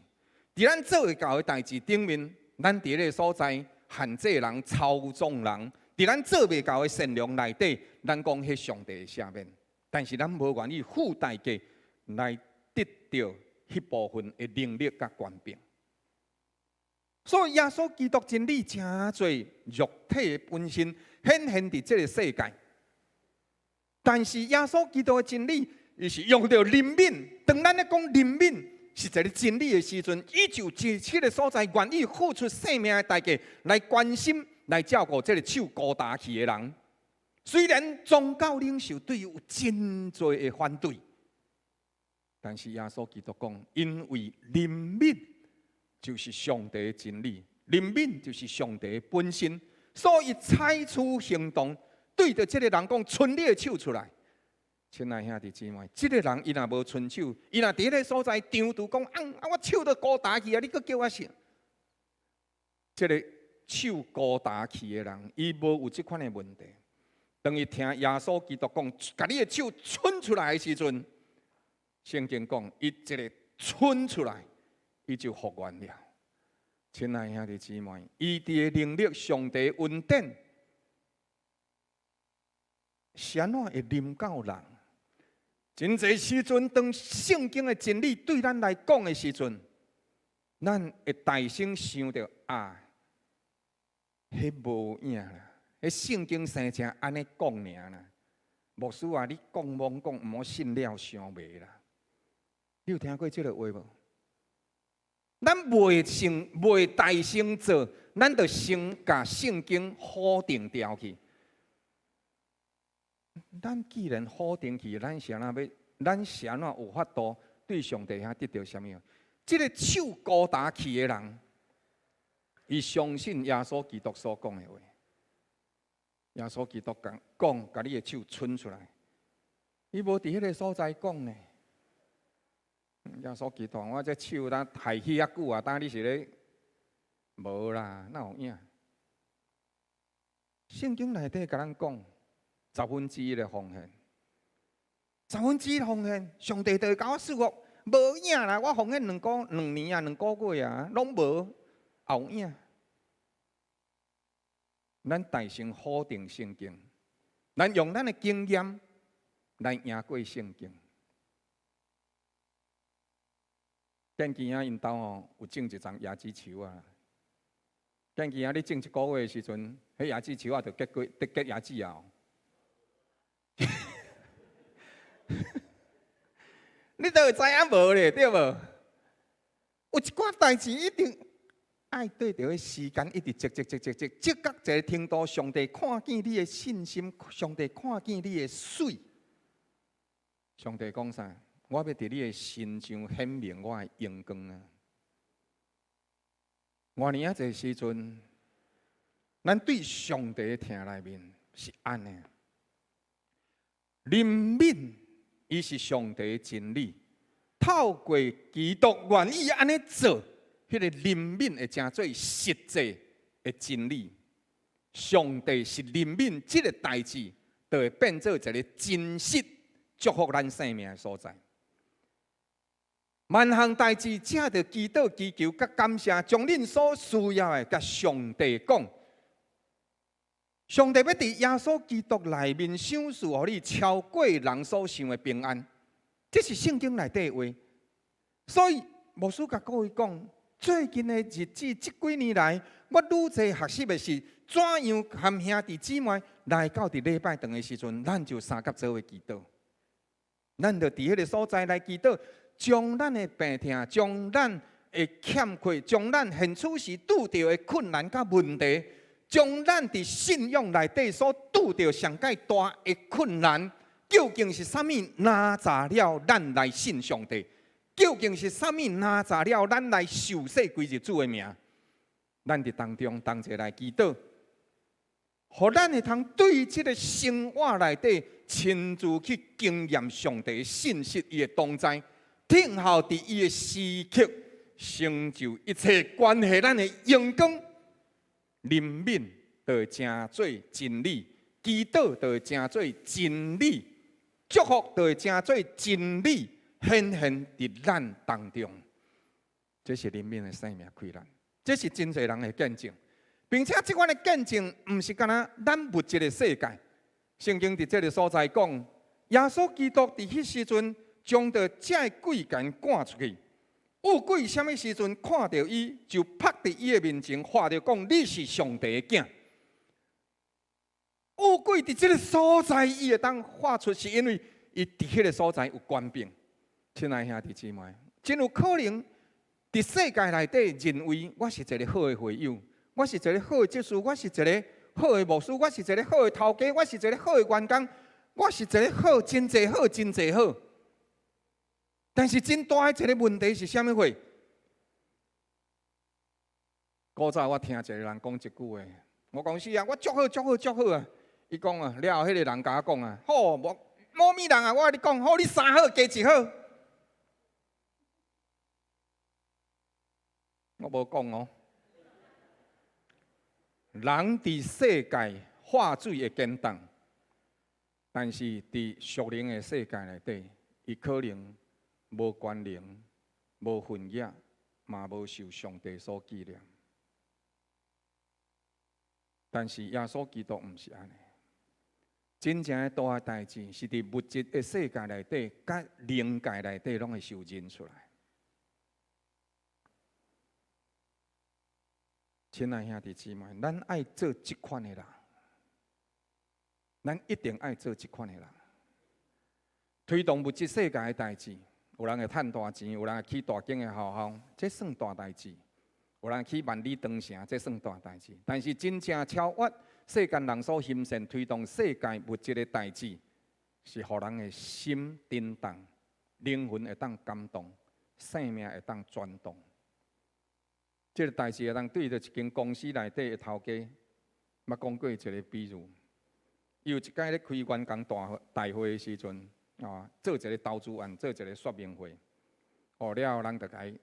伫咱做会到的代志顶面，咱伫迄个所在限制人、操纵人；伫咱做袂到的善良内底，咱讲迄上帝的赦免。但是咱无愿意付代价来得到迄迄部分的能力甲权柄。所以耶稣基督真理真侪肉体的本身显现伫这个世界，但是耶稣基督的真理，伊是用到灵敏。当咱咧讲灵敏是一个真理的时阵，伊就伫迄个所在愿意付出生命的代价来关心、来照顾这个手高大气的人。虽然宗教领袖对伊有真多的反对，但是耶稣基督讲，因为灵敏就是上帝的真理，灵敏就是上帝的本身，所以采取行动，对着这个人讲，伸你的手出来。亲爱兄弟姊妹，这个人伊若无伸手，伊若伫个所在张拄讲，我手都高大气啊，你阁叫我啥？这个手高大气的人，伊无有这款的问题。当伊听耶稣基督讲，把你的手伸出来的时阵，圣经讲，伊这个伸出来，伊就复原了。亲爱兄弟姊妹，伊的能力，上帝的恩典，是安怎会临到人？真侪时阵，当圣经的真理对咱来讲的时阵，咱会大声想到啊，迄无影啦。迄圣经生正安尼讲尔啦，牧师啊，你讲罔讲，毋好信了伤袂啦。你有听过这个话无？咱袂大声做，咱就先甲圣经否定掉去。咱既然否定去，咱是安怎有法度对上帝遐得到什么？这个手高大气的人，伊相信耶稣基督所讲的话。耶稣基督讲，把你的手伸出来。伊无伫迄个所在讲呢。耶稣基督，我这手呾抬起遐久啊，当你是咧无啦，哪有影？圣经内底甲咱讲1/10的奉献，1/10的奉献，上帝就会甲我赐福，无影啦。我奉献2年啊，2个月啊，拢无后影。咱大声否定圣经，咱用咱的经验来赢过圣经。见见啊，因兜哦有种一丛椰子树啊。见见啊，你种1个月的时阵，迄椰子树啊就结椰子啊。你都会知影无咧，对无？有一寡代志一定爱对着时间一直积到一个程度，上帝看见你的信心，上帝看见你的水。上帝讲啥？我要伫你的身上显明我的荣光啊！偌年啊，这时阵，咱对上帝的听内面是安尼。灵敏，伊是上帝的真理，透过基督愿意安尼做。迄个灵敏会成做实际的真理，上帝是灵敏，这个代志就会变做一个真实祝福咱生命的所在。万项代志，只着祈祷、祈求、甲感谢，将恁所需要的甲上帝讲。上帝要伫耶稣基督内面赏赐予你超过人所想的平安，这是圣经内底的话。所以牧师甲各位讲。最近的日子，这几年来，我愈侪学习的是怎样和兄弟姊妹来到伫礼拜堂的时阵，咱就三甲做伙祈祷。咱就伫迄个所在来祈祷，将咱的病痛、将咱的欠缺、将咱现此时拄到的困难甲问题，将咱伫信仰内底所拄到上界大的困难，究竟是啥物拿查了咱来信上帝？究竟是啥物拿查了咱来受洗归日主的名？咱伫当中同齐来祈祷，互咱会通对这个生活内底亲自去经验上帝的信息，伊的同在，听候伫伊的时刻成就一切关系咱的荣光。灵敏就会成做真理，祈祷就会成做真理，祝福就会成做真理。显现伫咱当中，这是灵敏的生命开展，这是真侪人的见证，并且这款的见证，毋是干那咱物质的世界。圣经伫这个所在讲，耶稣基督伫迄时阵将着这贵干赶出去，乌鬼什么时阵看到伊，就拍伫伊的面前，话着讲：你是上帝的囝。乌鬼伫这个所在，伊会当画出，是因为伊伫迄个所在有官兵。亲爱兄弟姊妹，真有可能伫世界内底认为我是一个好的会友，我是一个好的执事，我是一个好的牧师，我是一个好的头家，我是一个好的员工，我是一个好真济好真济好。但是真大的一个问题是啥物货？古早我听一个人讲一句话，我讲是啊，我足好足好足好啊。伊讲啊，了后迄个人甲我讲啊，好某咪人啊，我甲你讲，好你三好加一好。我无讲哦。人伫世界话水会简单，但是伫属灵的世界内底，伊可能无关联、无分野，嘛无受上帝所纪念。但是耶稣基督毋是安尼，真正的大的代志是伫物质的世界内底，甲灵界内底拢会受认出来。亲爱兄弟姊妹，咱爱做即款的人，咱一定爱做即款的人。推动物质世界的代志，有人会趁大钱，有人会起大间的学校，这算大代志；有人起万里长城，这算大代志。但是真正超越世间人所欣赏推动世界物质的代志，是互人的心震动，灵魂会当感动，生命会当转动。这个代志会当对着一间公司内底的头家，捌讲过一个比喻。伊有一摆咧开员工大会的时阵，做一个投资案，做一个说明会。了后人就甲伊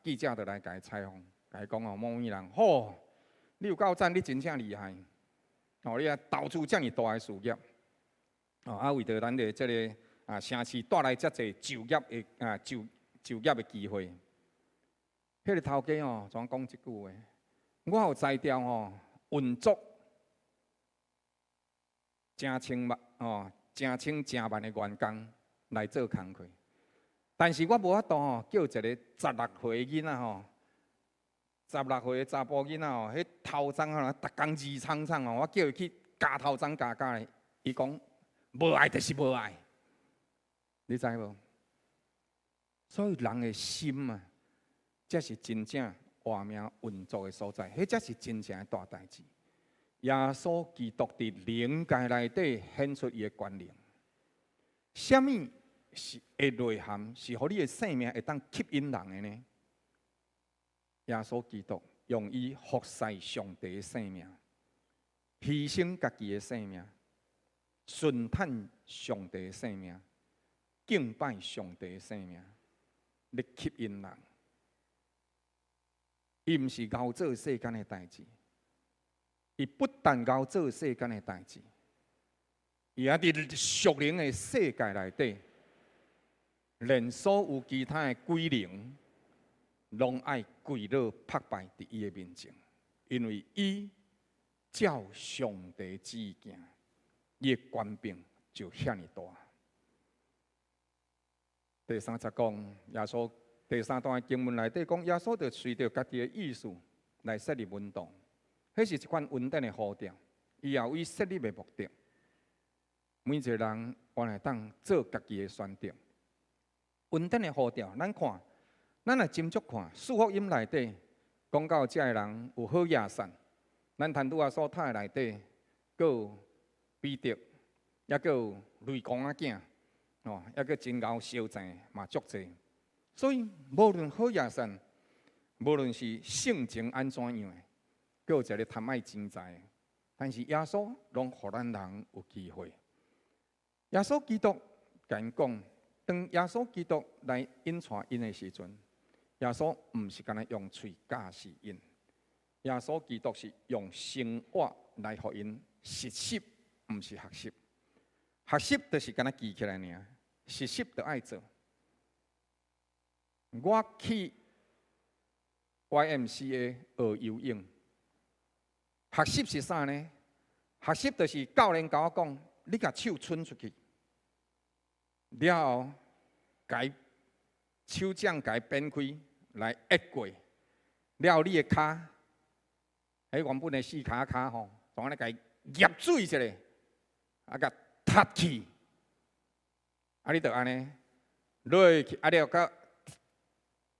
记者就来甲伊采访，甲伊讲某某人，你有够赞，你真正厉害。你啊投资遮尔大的事业，为着咱的这个城市带来遮济就业的机会。迄个头家怎讲一句话？我有才调运作真千真万的员工来做工课，但是我无法度叫一个16岁的囡仔16岁的查甫囡仔迄头鬃逐工字苍苍我叫伊去加头鬃加的，伊讲无爱就是无爱，你知无？所以人的心啊，这是真正活命运作的所在，迄才是真正的大代志。耶稣基督伫灵界内底显出伊的权能。什么是会内涵，是互你的生命会当吸引人的呢？耶稣基督用伊服侍上帝的生命，牺牲家己的生命，顺探上帝的生命，敬拜上帝的生命，来吸引人。伊毋是熬做世间的代志，伊不但熬做世间的代志，伊还伫属灵的世界内底，连所有其他的鬼灵，拢爱跪落拍拜伫伊的面前，因为伊照上帝旨意行，伊的权柄就遐尼大。第30讲耶稣。第3段的经文内底讲，耶稣就随着家己的意思来设立运动，迄是一款稳定的呼召，伊也为设立的目的。每一个人原来当做家己的选择。稳定的呼召，咱来斟酌看，四福音内底讲到遮个人有好亚善，咱谈拄仔所读的内底，阁有彼得，也阁有雷公仔囝，也阁真贤烧钱嘛足济。所以，无论好亚善，无论是性情安怎样的，阁有一个贪爱钱财的，但是耶稣拢互咱人有机会。耶稣基督甲因讲，当耶稣基督来引带因的时阵，耶稣毋是干那用喙教示因，耶稣基督是用生活来互因实习，毋是学习。学习就是干那记起来尔，实习就爱做。我去 YMCA 学游泳，学习是啥呢？学习就是教练甲我讲，你甲手伸出去，了后，甲手掌甲变开，来压过，了你的骹，迄原本的四骹吼，从安尼甲伊醃水一下，啊，甲踢去，啊，你着安尼落去，啊，了甲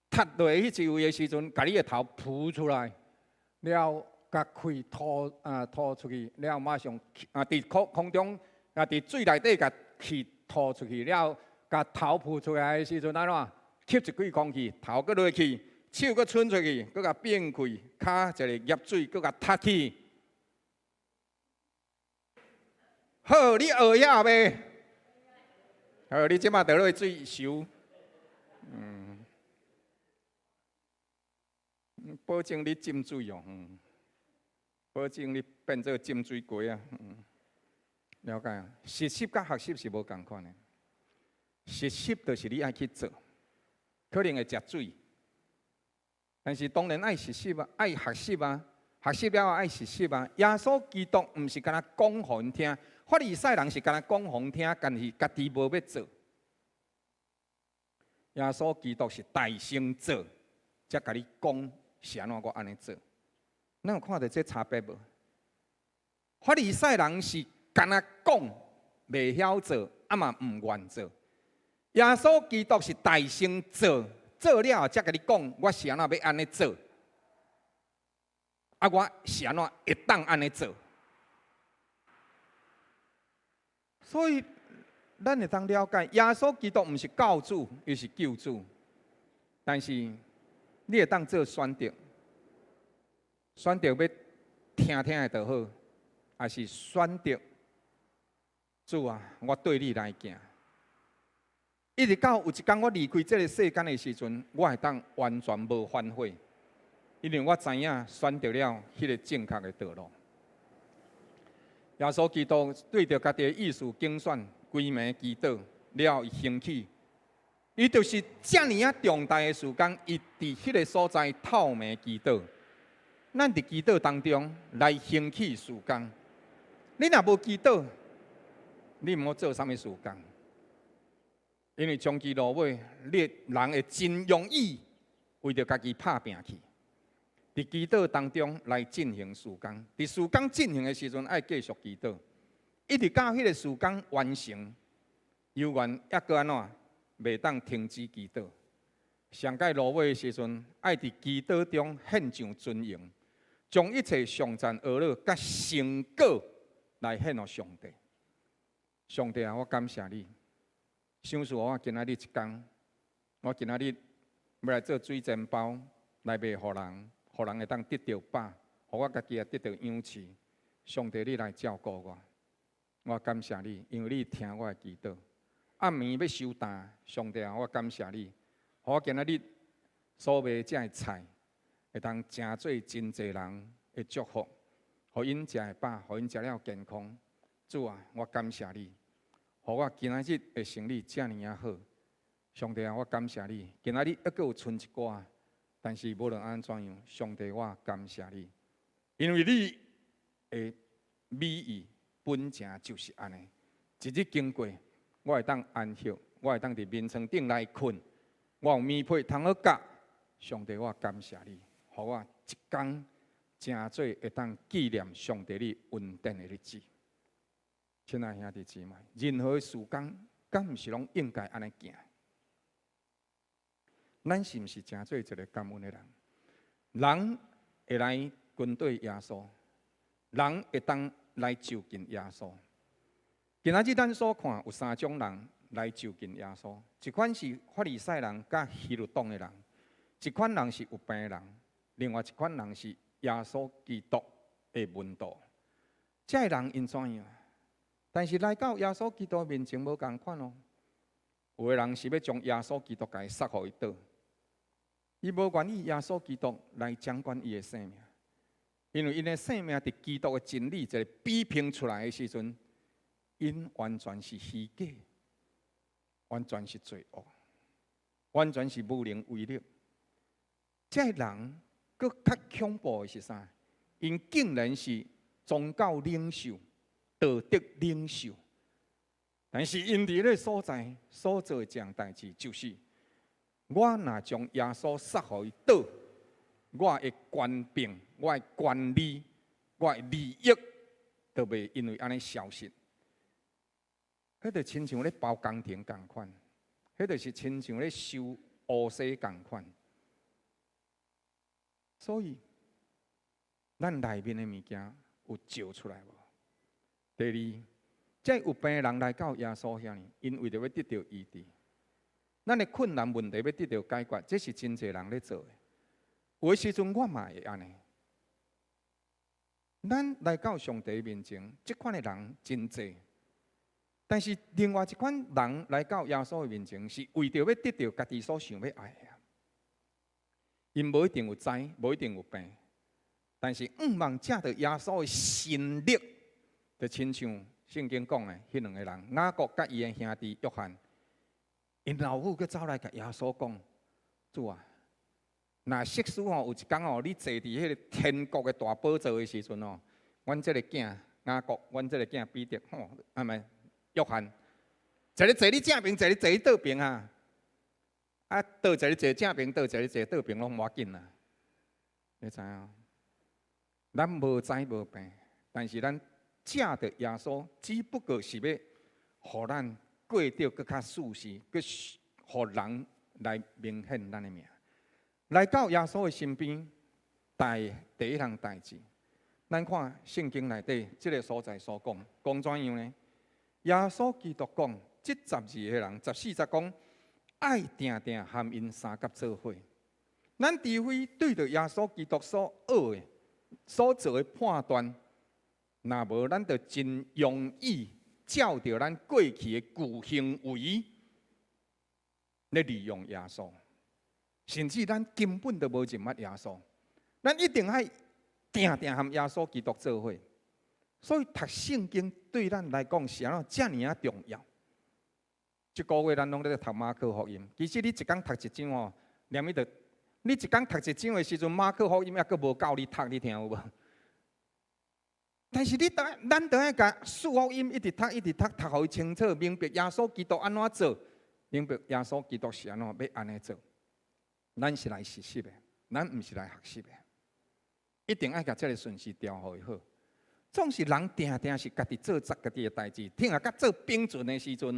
踢落迄一位的时阵，甲你的头扑出来，了甲气吐出去，了马上伫空中伫水内底甲气吐出去了，甲头扑出来的时阵安怎？吸一几空气，头搁落去，手搁伸出去，搁甲变开，骹一个醃水，搁甲踢去。好，你学遐未？好，你即马倒落去水收。保证你浸水哦，保证你变做浸水龟啊，了解啊？实习甲学习是无共款的，实习就是你爱去做，可能会食水，但是当然爱实习啊，爱学习啊，学习了后爱实习啊。耶稣基督毋是干那讲互因听，法利赛人是干那讲互因听，但是家己无要做。耶稣基督是大声做，才甲你讲。是安怎我安尼做？咱有看到这差别无？法利赛人是干那讲，袂晓做，啊嘛毋愿做。耶稣基督是大声做，做了后才甲你讲，我是安怎要安尼做，啊我是安怎会当安尼做。所以咱会当了解，耶稣基督毋是教主，又是救主，但是你会当做选择，选择要听的就好，还是选择主啊，我对你来行。一直到有一天我离开这个世间的时阵，我会当完全无反悔，因为我知影选择了迄个正确的道路。耶稣基督对着家己的意思竞选，规暝祈祷了，伊兴起。伊就是遮尔啊重大的事工，伊伫迄个所在透明祈祷。咱伫祈祷当中来兴起事工。你若无祈祷，你毋好做啥物事工，因为长期落尾，你人会真容易为着家己拍拼去。伫祈祷当中来进行事工，伫事工进行的时阵，爱继续祈祷，一直到迄个事工完成，犹原抑搁安怎？袂当停止祈祷，上届落尾的时阵，爱伫祈祷中献上尊荣，将一切上赞而乐甲成果来献予上帝。上帝啊，我感谢你，想说我今仔日一天，我今仔日要来做水煎包来卖互人，互人会当得到饱，互我家己也得到养饲。上帝，你来照顾我，我感谢你，因为你听我的祈祷。暗暝要收担，上帝啊，我感谢你，互我今仔日所卖这的菜，会当诚做真侪人的祝福，互因食会饱，互因食了健康。主啊，我感谢你，互我今仔日的生理这么啊好。上帝啊，我感谢你，今仔日还阁有剩一寡，但是无论安怎样，上帝我感谢你，因为你的美意本正就是安尼，一日经过。我会当安息，我会当伫眠床顶来困，我有棉被通好夹。上帝，我感谢你，互我一天诚做会当纪念上帝你恩典的日子。亲爱兄弟姊妹，任何事工，敢毋是拢应该安尼行？咱是毋是诚做一个感恩的人？人会来跟对耶稣，人会当来就近耶稣。今仔日咱所看有三种人来就近耶稣，一款是法利赛人甲希律党的人，一款人是有病的人，另外一款人是耶稣基督的门徒。这个人因怎样？但是来到耶稣基督面前无共款哦。有的人是要将耶稣基督甲伊塞互伊倒，伊无愿意耶稣基督来掌管伊的生命，因为因的生命伫基督的真理一个比拼出来的时阵。因完全是虚假，完全是罪恶，完全是无能为力。这人佫较恐怖的是啥？因竟然是宗教领袖、道德领袖，但是因伫咧所在所做的这样代志，就是我若将耶稣杀互伊倒，我的权柄、我的权利、我的利益，都袂因为安尼消失。迄就亲像咧包工程共款，迄就是亲像咧收乌西共款。所以，咱内面的物件有照出来无？第二，即有病的人来到耶稣遐呢，因为着要得到医治。咱的困难问题要得到解决，这是真侪人咧做的。有的时阵我嘛会安尼。咱来到上帝面前，即款的人真侪。但是另外一款人来到耶稣的面前，是为着要得到家己所想要爱的。因无一定有灾，无一定有病，但是望借着耶稣的神力，就亲像圣经讲的，迄两个人雅各甲伊的兄弟约翰，因老母佮走来甲耶稣讲：主啊，若昔时有一天你坐伫迄个天国的大宝座的时阵阮这个囝雅各，阮这个囝彼得，约翰，一日坐你正边，一日坐你倒边啊！倒一日坐正边，倒一日坐倒边，拢无要紧啦。你知影？咱无灾无病，但是咱借着耶稣，只不过是要互咱过得更较舒适，佮互人来明显咱的命。来到耶稣的身边，第一项代志，咱看圣经内底这个所在所讲怎样呢？耶稣基督讲，这12个人14节讲，爱定定含因三甲做伙。咱除非对着耶稣基督所学的、所做的判断，若无咱就真容易照着咱过去的旧行为来利用耶稣，甚至咱根本就无认捌耶稣。咱一定要定定和耶稣基督做伙。所以读圣经对咱来讲是安怎遮尔啊重要。这个月咱拢咧读马可福音，其实你一天读一章念伊着，你一天读一章的时阵，马可福音还佫无够你读，你听有无？但是咱都要甲四福音一直读，读互伊清楚明白耶稣基督安怎做，明白耶稣基督是安怎要安尼做。咱是来实习的，咱毋是来学习的，一定要甲这个顺序调互伊好。总是人定定是家己做家己的代志，听啊，甲做标准的时阵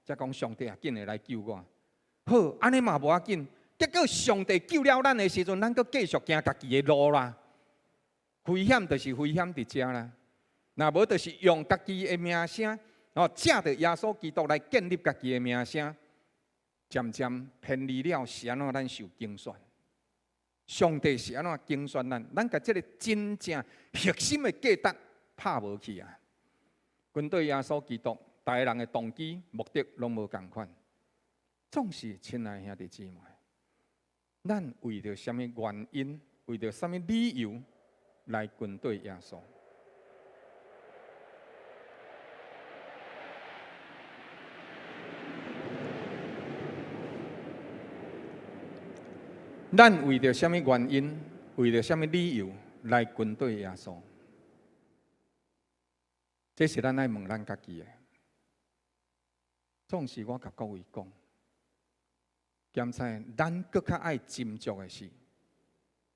才讲上帝啊，紧的来救我。好，安尼嘛无要紧。结果上帝救了咱的时阵，咱阁继续行家己的路啦。危险就是危险伫遮啦。若无就是用家己的名声，借着耶稣基督来建立家己的名声，渐渐偏离了是安怎咱受精选。上帝是安怎精选咱？咱甲这个真正核心的价值拍无去啊！跟对耶稣基督，大家人的动机、目的拢无共款。总是亲爱兄弟姊妹，咱为着什么原因，为着什么理由来跟对耶稣？咱为着什么原因，为着什么理由来跟对耶稣？这是咱爱问咱家己的。总是我甲各位讲，检查咱更较爱斟酌的是，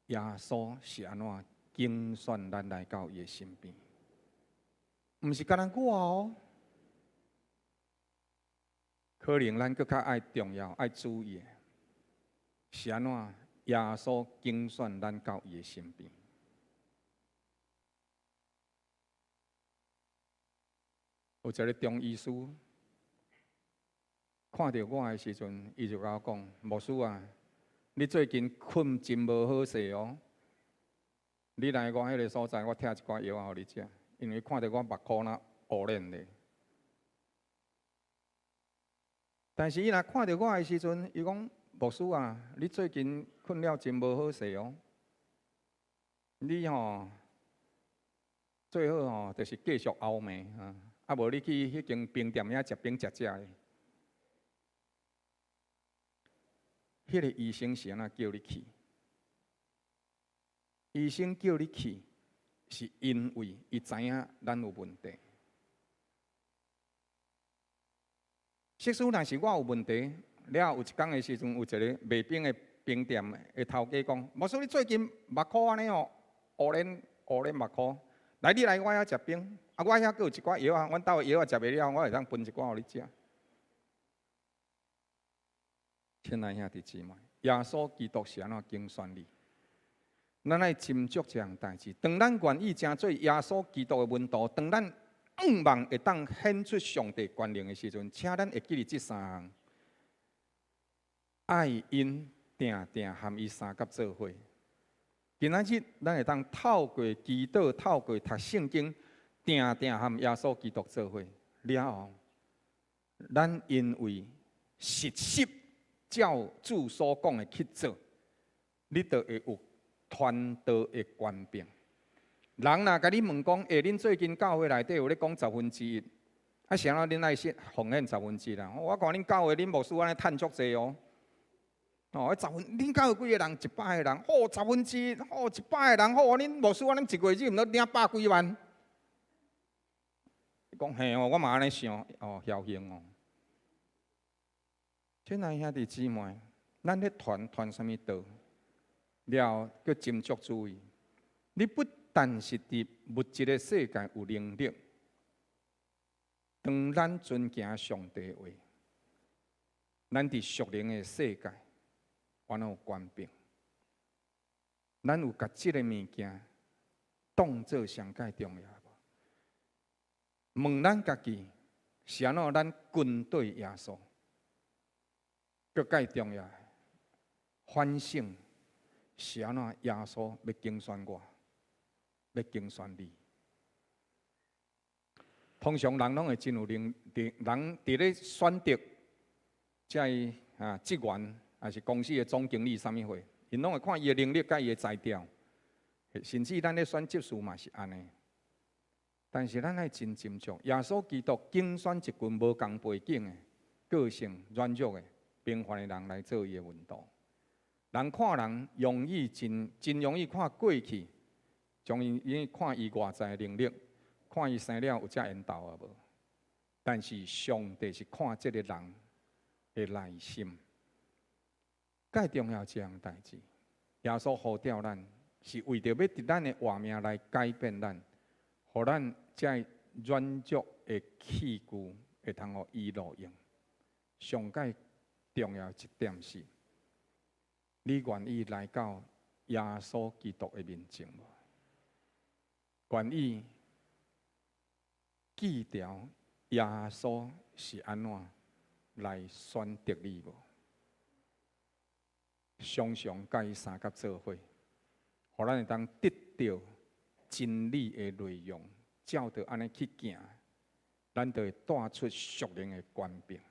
耶稣是安怎精选咱来到伊的身边，毋是干咱我可能咱更较爱重要、爱注意的，是安怎耶稣精选咱到伊的身边。有一个中医师看到我的时阵，伊就甲我讲：“牧师啊，你最近困真无好势哦。你来我迄个所在，我贴一寡药互你食，因为看到我目眶那乌脸的。但是伊若看到我的时阵，伊讲：牧师啊，你最近困了真无好势哦。你最好就是继续熬暝啊。”啊，无你去迄间冰店遐食冰食的，迄个医生是安怎叫你去？医生叫你去，是因为伊知影咱有问题。即使若是我有问题，了后有一天的时阵，有一个卖冰的冰店的头家讲：牧师，你最近目眶安尼哦，乌连目眶，来你来我遐食冰，啊我遐阁有一寡药啊，阮兜的药啊食袂了，我会当分一寡互你食。亲爱兄弟姊妹，耶稣基督是安怎竞选你？咱爱斟酌这样代志。当咱愿意成做耶稣基督的门徒，当咱仰望会当显出上帝权能的时阵，请咱会记住这三项：爱因，定定和伊三甲做伙。今仔日咱会当透过祈祷，透过读圣经，定定和耶稣基督做伙了后，咱因为实习照主所讲的去做，你就会有传道的权柄。人若甲你问讲，恁最近教会内底有咧讲1/10，啊，谁让恁爱奉献1/10啦？我看恁教会恁牧师安尼趁足济哦。哦恁教会几个人？100个人，哦1/10，哦100个人，哦恁牧师安尼一个月毋都领100几万？伊讲嘿哦，我嘛安尼想，哦侥幸哦。亲爱兄弟姊妹，咱咧传什么道？了，佮斟酌注意。你不但是伫物质的世界有能力，当咱遵行上帝的话，咱伫属灵的世界，还有权柄。咱有甲即个物件当作上界重要无？问咱家己，是安怎咱军队耶稣？佮介重要，反省是安怎耶稣要竞选我，要竞选你。通常人拢会真有人伫咧选择，即职员还是公司的总经理啥物货，因拢会看伊的能力甲伊的才调，甚至咱咧选执事嘛是安尼。但是咱爱真斟酌，耶稣基督竞选一群无共背景的、个性软弱的、平凡的人来做伊的门徒。人看人容易真容易看过去，将伊看伊外在的能力，看伊生了有遮缘投啊无？但是上帝是看这个人的内心，介重要这样代志。耶稣呼召咱，是为着要伫咱的活命来改变咱，互咱遮软弱的器具会通互伊路用。上介重要一点是，你愿意来到耶稣基督的面前无？愿意记条耶稣是安怎来选择你无？常常甲伊三甲做伙，互咱会当得到真理的内容，照着安尼去行，咱就会带出属灵的权柄。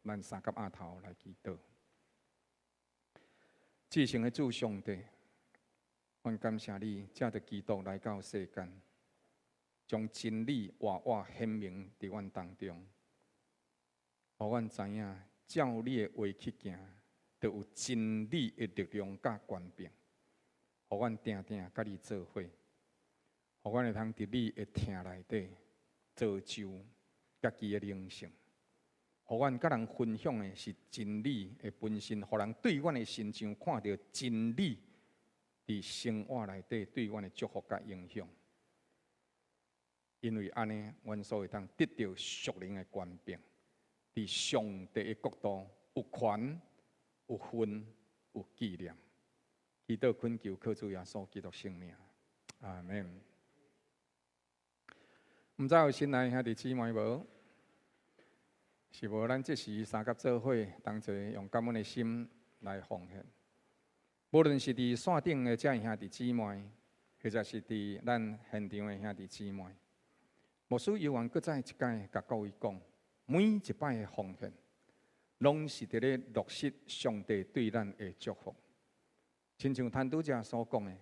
咱三甲额头来祈祷。至圣的主上帝，阮感谢你，借着基督来到世间，将真理活活显明伫阮当中，互阮知影，照你的话去行，就有真理的力量甲权柄，互阮定定甲你做伙，互阮会通伫你的听内底造就家己的灵性。互阮甲人分享的是真理的本身，互人对阮的心上看到真理伫生活内底对阮的祝福甲影响。因为安尼，阮所会当得到属灵的权柄，伫上帝的国度有权、有份、有纪念。祈祷恳求靠主耶稣基督圣名，阿门。毋知有新来兄弟姊妹无？是无？咱即时三甲做伙，同齐用感恩的心来奉献。无论是伫线顶的遮兄弟姊妹，或者是伫咱现场的兄弟姊妹，牧师犹原搁再一届甲各位讲，每一摆的奉献，拢是伫咧落实上帝对咱的祝福。亲像摊拄则所讲的，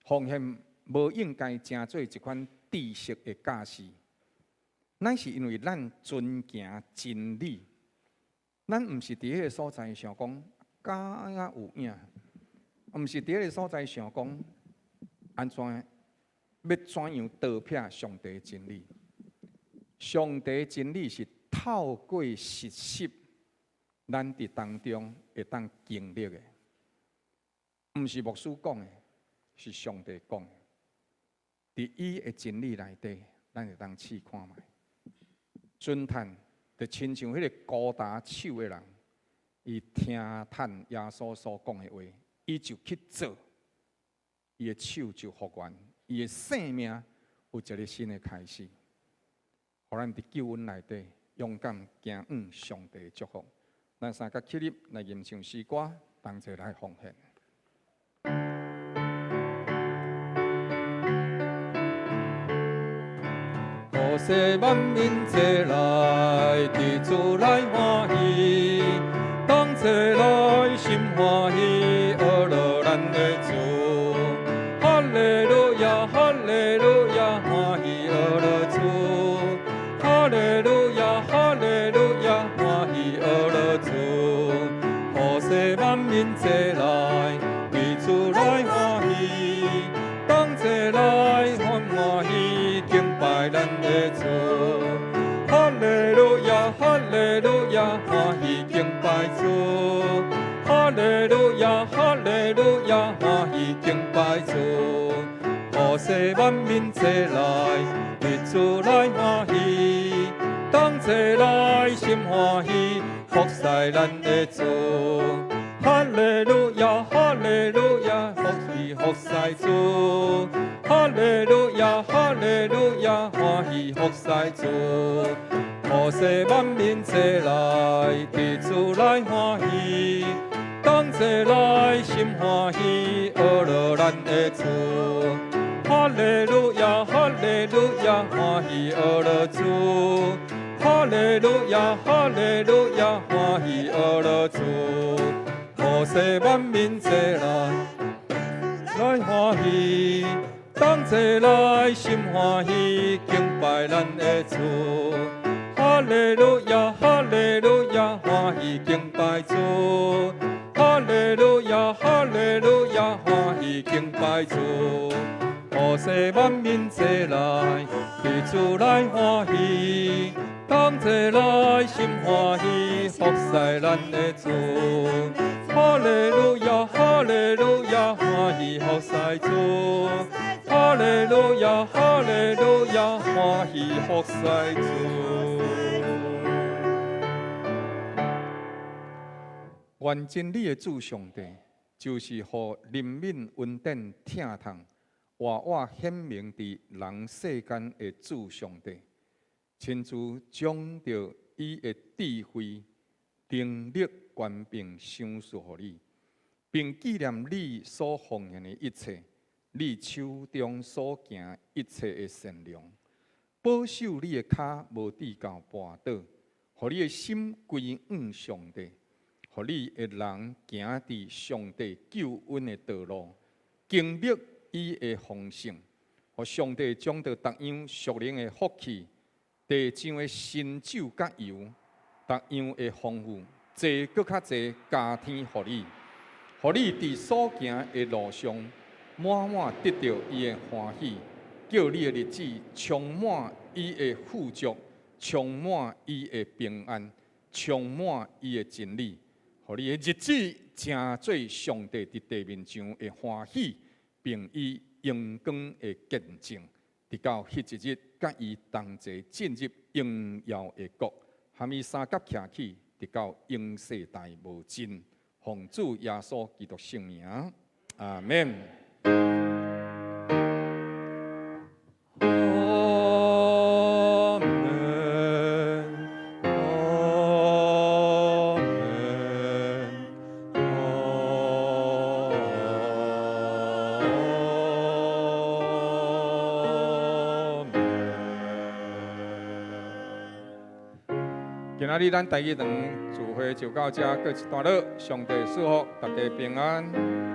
奉献无应该成做一款知识的假释。咱是因为咱遵行真理，咱毋是伫迄个所在想讲假啊有影，毋是伫迄个所在想讲安怎要怎样盗撇上帝的真理。上帝的真理是透过实习咱伫当中会当经历的，毋是牧师讲的，是上帝讲的。伫伊的真理内底，咱会当试看觅。尊叹，就亲像迄个高打手的人，伊听叹耶稣所讲的话，伊就去做，伊的手就复原，伊的生命有一个新的开始。互咱伫救恩内底勇敢行往上帝的祝福。咱三角起立来吟唱诗歌，同齐来奉献。普世万民齐来，地主来欢喜，同齐来心欢喜，阿罗咱的主。哈利路亚，哈利路亚，欢喜阿罗主。哈利路亚，哈利路亚，欢喜阿罗主。普世万民齐来，地主来欢喜，同齐来欢喜，敬拜咱的主。哈利路亚，哈利路亚，欢喜敬拜主。哈利路亚，哈利路亚，欢喜敬拜主。普世万民齐来，为主来欢喜，同齐来心欢喜，服侍咱的主。哈利路亚，哈利路亚，福喜服侍主。哈利路亚，哈利路亚，欢喜服侍主。普世万民齐来，地主来欢喜，同齐来心欢喜，阿罗咱的主。哈利路亚，哈利路亚，欢喜阿罗主。哈利路亚，哈利路亚，欢喜阿罗主。普世万民齐来，来欢喜，同齐来心欢喜，敬拜咱的主。哈利路亚，哈利路亚，欢喜敬拜主。哈利路亚，哈利路亚，欢喜敬拜主。普世万民齐来，为主来欢喜，同齐来心欢喜，服侍咱的主。哈利路亚，哈利路亚，欢喜服侍主。哈利路亚，哈利路亚，欢喜服侍主。原真理的主上帝，就是互人民稳定听痛，活活显明伫人世间的主上帝，亲自将着伊的智慧、能力、权柄赏赐予你，并纪念你所奉献的一切，你手中所行一切的善良，保守你的脚无跌到绊倒，互你的心归向上帝。互你的人行伫上帝救恩的道路，经历伊的丰盛，互上帝将着逐样属灵的福气、地上的新酒甲油，逐样的丰富，侪搁较侪加添互你，互你伫所行的路上满满得到伊的欢喜，叫你的日子充满伊的富足，充满伊的平安，充满伊的真理。互你的日子正做上帝伫地面上的欢喜，并以阳光的见证，直到迄一日，甲伊同齐进入荣耀的国，含伊三角徛起，直到永世代无尽。奉主耶稣基督圣名，阿门。今仔日咱第一堂聚会就到这，过一段落。上帝祝福大家平安。